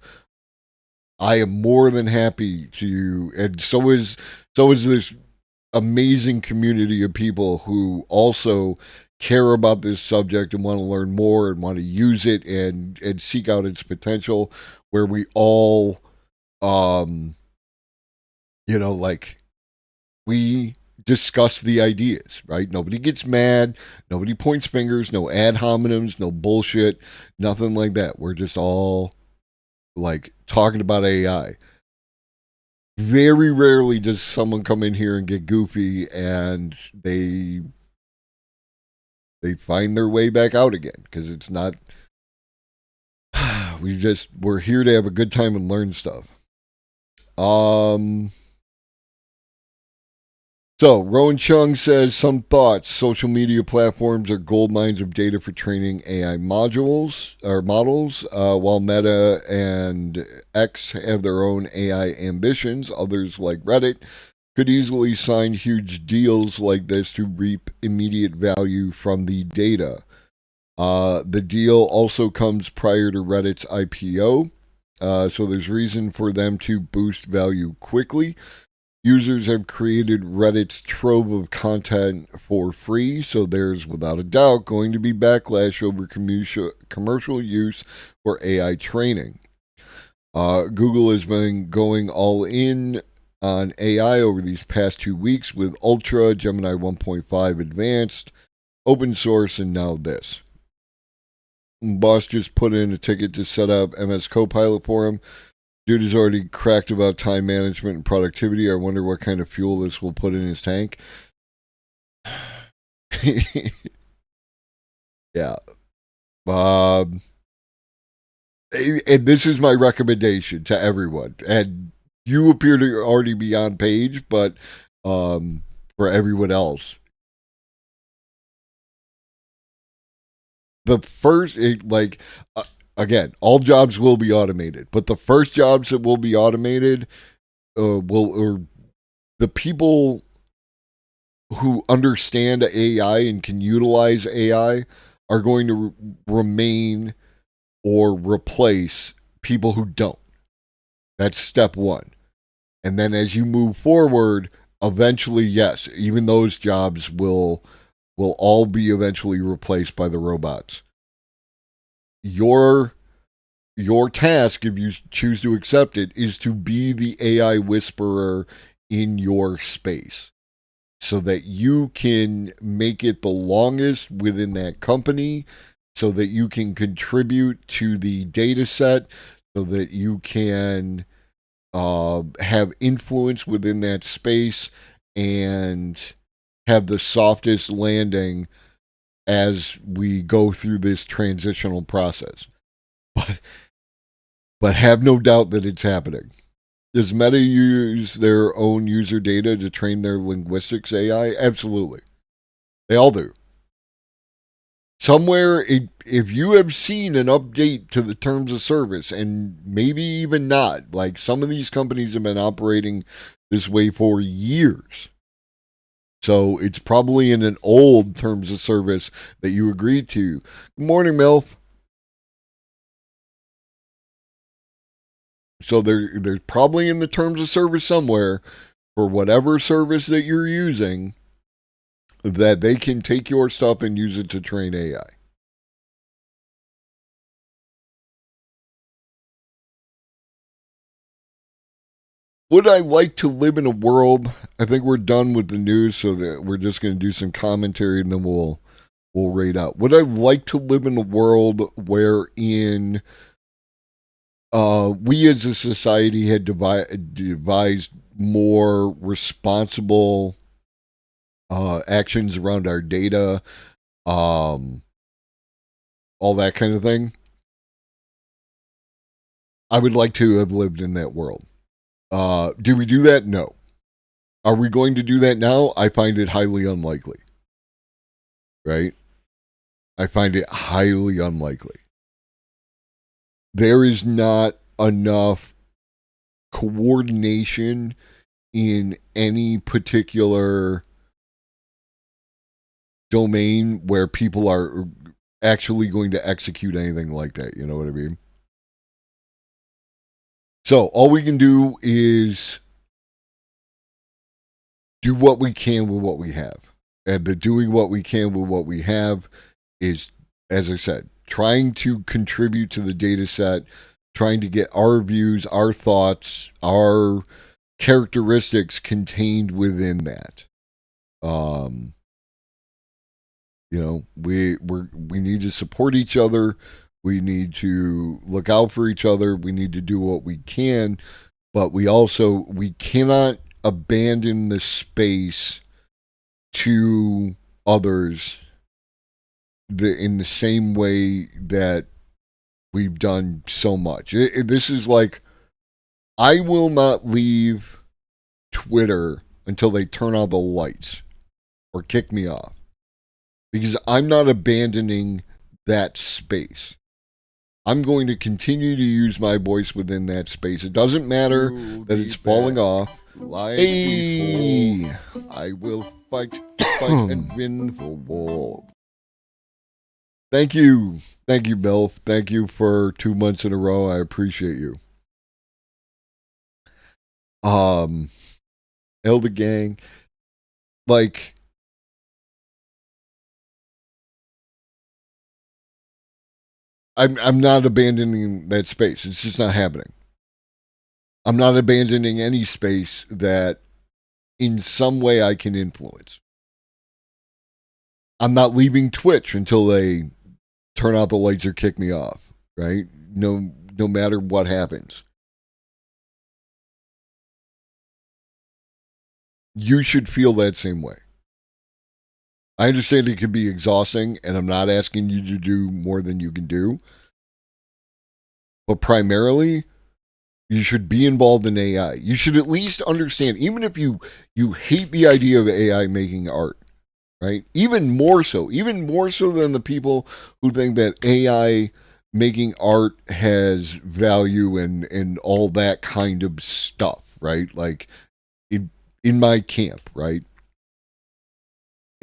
I am more than happy to, and so is this amazing community of people who also care about this subject and want to learn more and want to use it and seek out its potential, where we all we discuss the ideas, right? Nobody gets mad, nobody points fingers, no ad hominems, no bullshit, nothing like that. We're just all like talking about AI. Very rarely does someone come in here and get goofy and they find their way back out again, because it's not we're here to have a good time and learn stuff. So, Rowan Chung says, some thoughts. Social media platforms are gold mines of data for training AI models, while Meta and X have their own AI ambitions. Others, like Reddit, could easily sign huge deals like this to reap immediate value from the data. The deal also comes prior to Reddit's IPO, so there's reason for them to boost value quickly. Users have created Reddit's trove of content for free, so there's without a doubt going to be backlash over commercial use for AI training. Google has been going all in on AI over these past 2 weeks with Ultra, Gemini 1.5 Advanced, open source, and now this. Boss just put in a ticket to set up MS Copilot for him. Dude has already cracked about time management and productivity. I wonder what kind of fuel this will put in his tank. Yeah. And this is my recommendation to everyone. And you appear to already be on page, but for everyone else, the first, again, all jobs will be automated, but the first jobs that will be automated or the people who understand AI and can utilize AI are going to remain or replace people who don't. That's step one. And then as you move forward, eventually, yes, even those jobs will all be eventually replaced by the robots. Your task, if you choose to accept it, is to be the AI whisperer in your space so that you can make it the longest within that company, so that you can contribute to the data set, so that you can have influence within that space and have the softest landing as we go through this transitional process. But have no doubt that it's happening. Does Meta use their own user data to train their linguistics AI? Absolutely. They all do. Somewhere, if you have seen an update to the terms of service, and maybe even not, like some of these companies have been operating this way for years. So it's probably in an old terms of service that you agreed to. Good morning, MILF. So there's probably in the terms of service somewhere for whatever service that you're using that they can take your stuff and use it to train AI. Would I like to live in a world? I think we're done with the news, so that we're just going to do some commentary and then we'll rate out. Would I like to live in a world wherein we as a society had devised more responsible actions around our data, all that kind of thing? I would like to have lived in that world. Do we do that? No. Are we going to do that now? I find it highly unlikely. Right? I find it highly unlikely. There is not enough coordination in any particular domain where people are actually going to execute anything like that. You know what I mean? So all we can do is do what we can with what we have. And the doing what we can with what we have is, as I said, trying to contribute to the data set, trying to get our views, our thoughts, our characteristics contained within that. We need to support each other. We need to look out for each other. We need to do what we can, but we cannot abandon the space to others in the same way that we've done so much. This is like, I will not leave Twitter until they turn on the lights or kick me off, because I'm not abandoning that space. I'm going to continue to use my voice within that space. It doesn't matter that it's falling off. Hey, I will fight and win the war. Thank you, Bill. Thank you for 2 months in a row. I appreciate you. Elder Gang, like, I'm not abandoning that space. It's just not happening. I'm not abandoning any space that in some way I can influence. I'm not leaving Twitch until they turn out the lights or kick me off, right? No matter what happens. You should feel that same way. I understand it can be exhausting, and I'm not asking you to do more than you can do. But primarily, you should be involved in AI. You should at least understand, even if you hate the idea of AI making art, right? Even more so than the people who think that AI making art has value and all that kind of stuff, right? Like in my camp, right?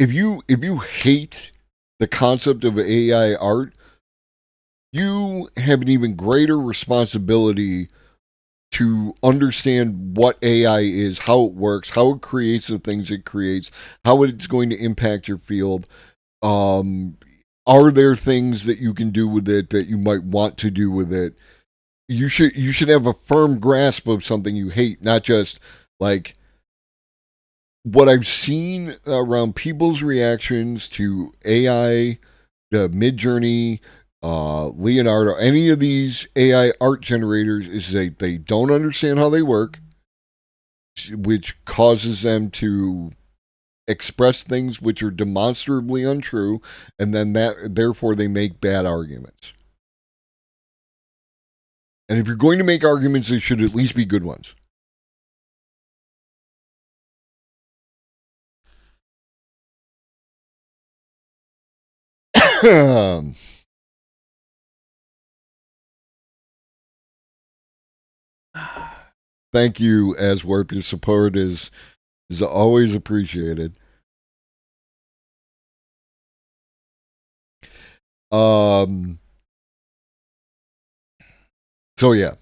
If you hate the concept of AI art, you have an even greater responsibility to understand what AI is, how it works, how it creates the things it creates, how it's going to impact your field. Are there things that you can do with it that you might want to do with it? You should have a firm grasp of something you hate, not just like what I've seen around people's reactions to AI, the Midjourney, Leonardo, any of these AI art generators is they don't understand how they work, which causes them to express things which are demonstrably untrue, and then therefore they make bad arguments. And if you're going to make arguments, they should at least be good ones. Thank you, Aswarp. Your support is always appreciated. So yeah,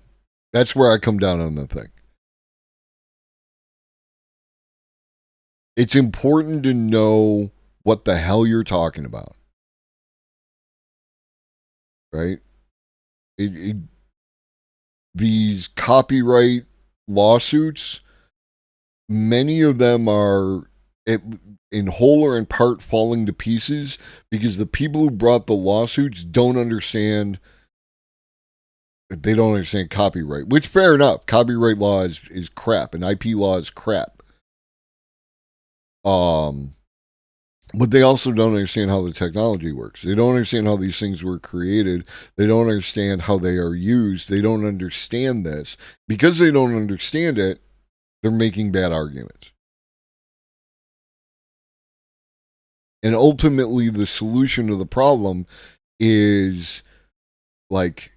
that's where I come down on the thing. It's important to know what the hell you're talking about, right? These copyright lawsuits, many of them are in whole or in part falling to pieces because the people who brought the lawsuits don't understand. They don't understand copyright, which fair enough. Copyright law is crap, and IP law is crap. But they also don't understand how the technology works. They don't understand how these things were created. They don't understand how they are used. They don't understand this. Because they don't understand it, they're making bad arguments. And ultimately, the solution to the problem is like,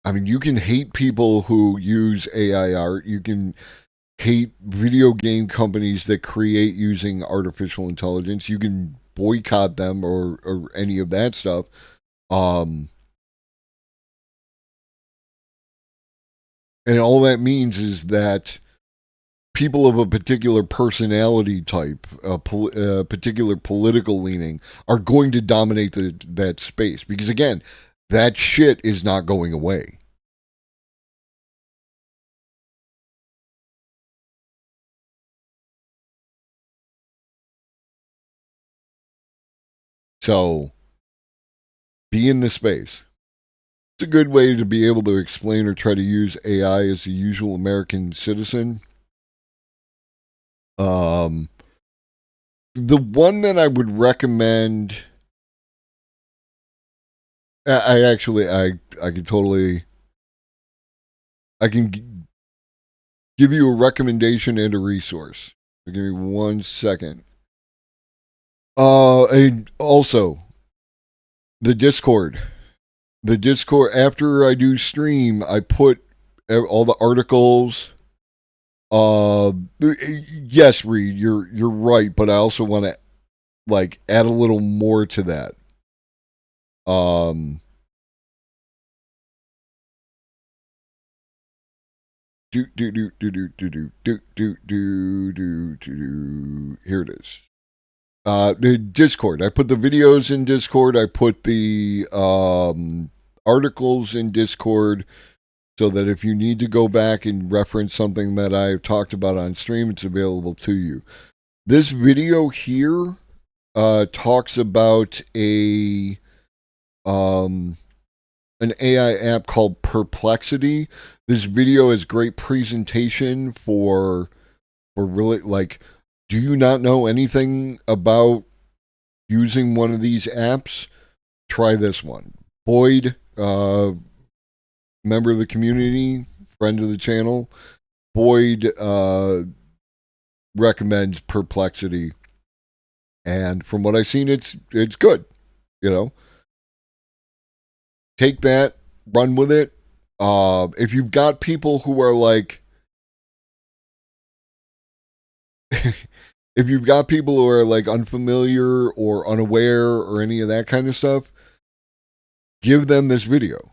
I mean, you can hate people who use AI art. You can hate video game companies that create using artificial intelligence. You can boycott them or any of that stuff. And all that means is that people of a particular personality type, a particular political leaning, are going to dominate that space. Because again, that shit is not going away. So, be in the space. It's a good way to be able to explain or try to use AI as a usual American citizen. The one that I would recommend, I can totally, I can give you a recommendation and a resource. Give me 1 second. And also the Discord. The Discord. After I do stream, I put all the articles. Yes, Reed, you're right, but I also want to like add a little more to that. Here it is. The Discord. I put the videos in Discord. I put the articles in Discord so that if you need to go back and reference something that I've talked about on stream, it's available to you. This video here talks about an AI app called Perplexity. This video is great presentation for really like, do you not know anything about using one of these apps? Try this one. Boyd, member of the community, friend of the channel, Boyd recommends Perplexity, and from what I've seen, it's good. You know, take that, run with it. If you've got people who are like, if you've got people who are like unfamiliar or unaware or any of that kind of stuff, give them this video.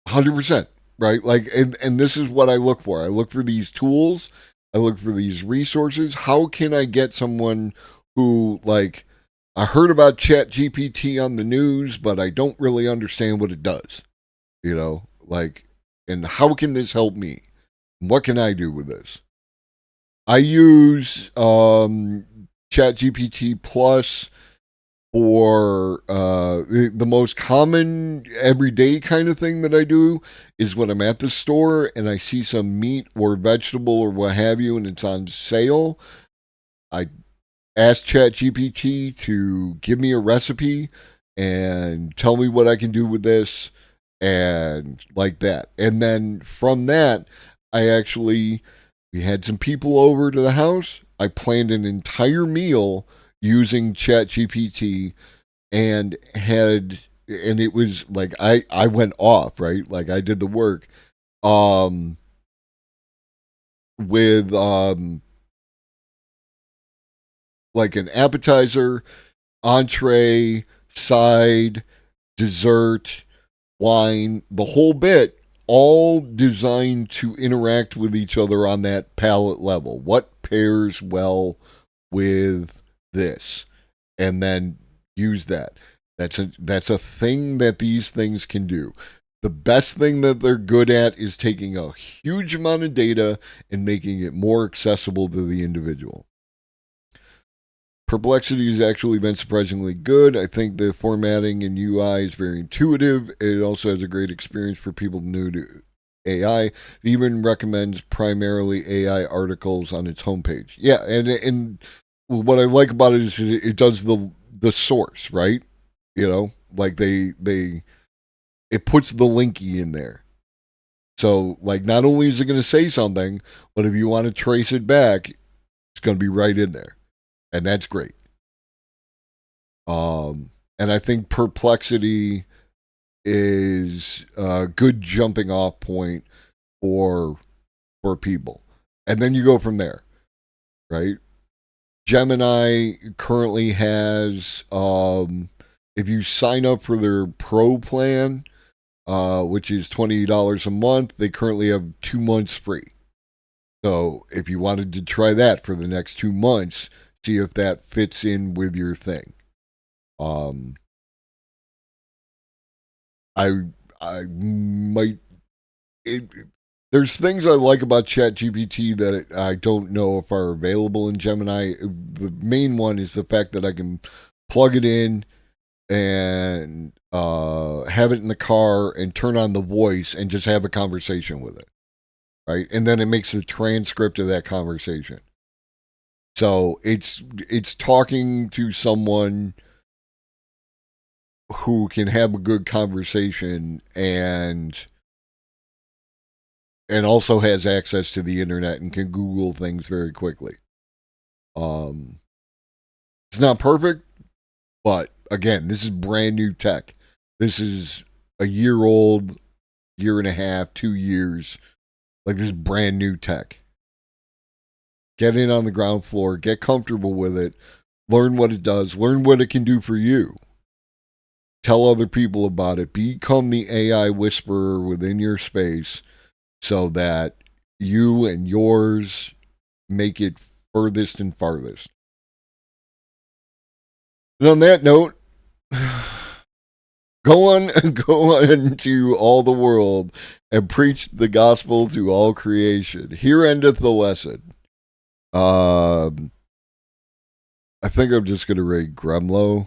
100%, right? Like, and this is what I look for. I look for these tools. I look for these resources. How can I get someone who, like, I heard about ChatGPT on the news, but I don't really understand what it does, you know, like, and how can this help me? What can I do with this? I use ChatGPT Plus for the most common everyday kind of thing that I do is when I'm at the store and I see some meat or vegetable or what have you and it's on sale. I ask ChatGPT to give me a recipe and tell me what I can do with this and like that. And then from that, we had some people over to the house. I planned an entire meal using ChatGPT and it was like I went off, right? Like I did the work with like an appetizer, entree, side, dessert, wine, the whole bit, all designed to interact with each other on that palate level. What pairs well with this? And then use that. That's a thing that these things can do. The best thing that they're good at is taking a huge amount of data and making it more accessible to the individual. Perplexity has actually been surprisingly good. I think the formatting and UI is very intuitive. It also has a great experience for people new to AI. It even recommends primarily AI articles on its homepage. Yeah, and what I like about it is it does the source, right? You know, like it puts the linky in there. So, like, not only is it going to say something, but if you want to trace it back, it's going to be right in there, and that's great. And I think Perplexity is a good jumping off point for people, and then you go from there, right? Gemini currently has, if you sign up for their Pro plan, which is $20 a month, they currently have 2 months free. So if you wanted to try that for the next 2 months, see if that fits in with your thing. I might. There's things I like about ChatGPT that I don't know if are available in Gemini. The main one is the fact that I can plug it in and have it in the car and turn on the voice and just have a conversation with it, right? And then it makes a transcript of that conversation. So it's talking to someone who can have a good conversation and also has access to the internet and can Google things very quickly. It's not perfect, but again, this is brand new tech. This is a year old, year and a half, 2 years. Like, this is brand new tech. Get in on the ground floor, get comfortable with it, learn what it does, learn what it can do for you. Tell other people about it. Become the AI whisperer within your space so that you and yours make it furthest and farthest. And on that note, go on to all the world and preach the gospel to all creation. Here endeth the lesson. I think I'm just gonna rate Gremlo.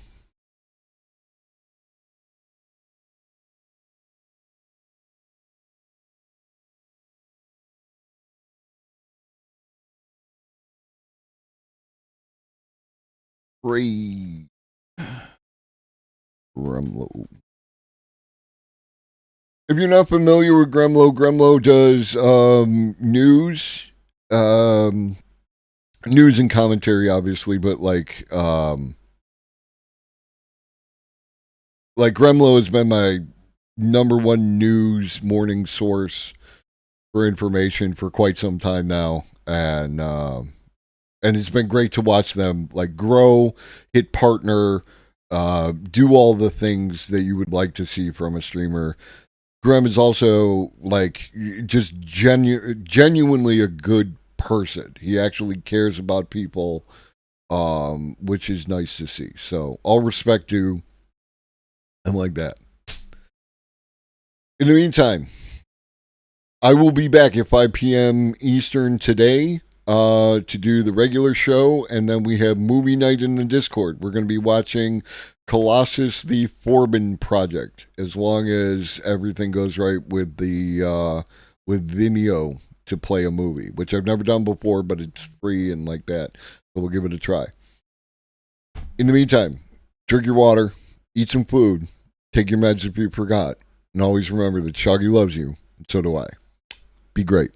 Gremlo. If you're not familiar with Gremlo does news, news and commentary, obviously, but like Gremlo has been my number one news morning source for information for quite some time now, and it's been great to watch them like grow, hit partner, do all the things that you would like to see from a streamer. Graham is also like just genuinely a good person. He actually cares about people, which is nice to see. So all respect to him like that. In the meantime, I will be back at 5 p.m. Eastern today to do the regular show, and then we have movie night in the Discord. We're going to be watching Colossus: The Forbin Project, as long as everything goes right with the with Vimeo to play a movie, which I've never done before, but it's free and like that. So we'll give it a try. In the meantime, drink your water, eat some food, take your meds if you forgot, and always remember that Shoggy loves you, and so do I. Be great.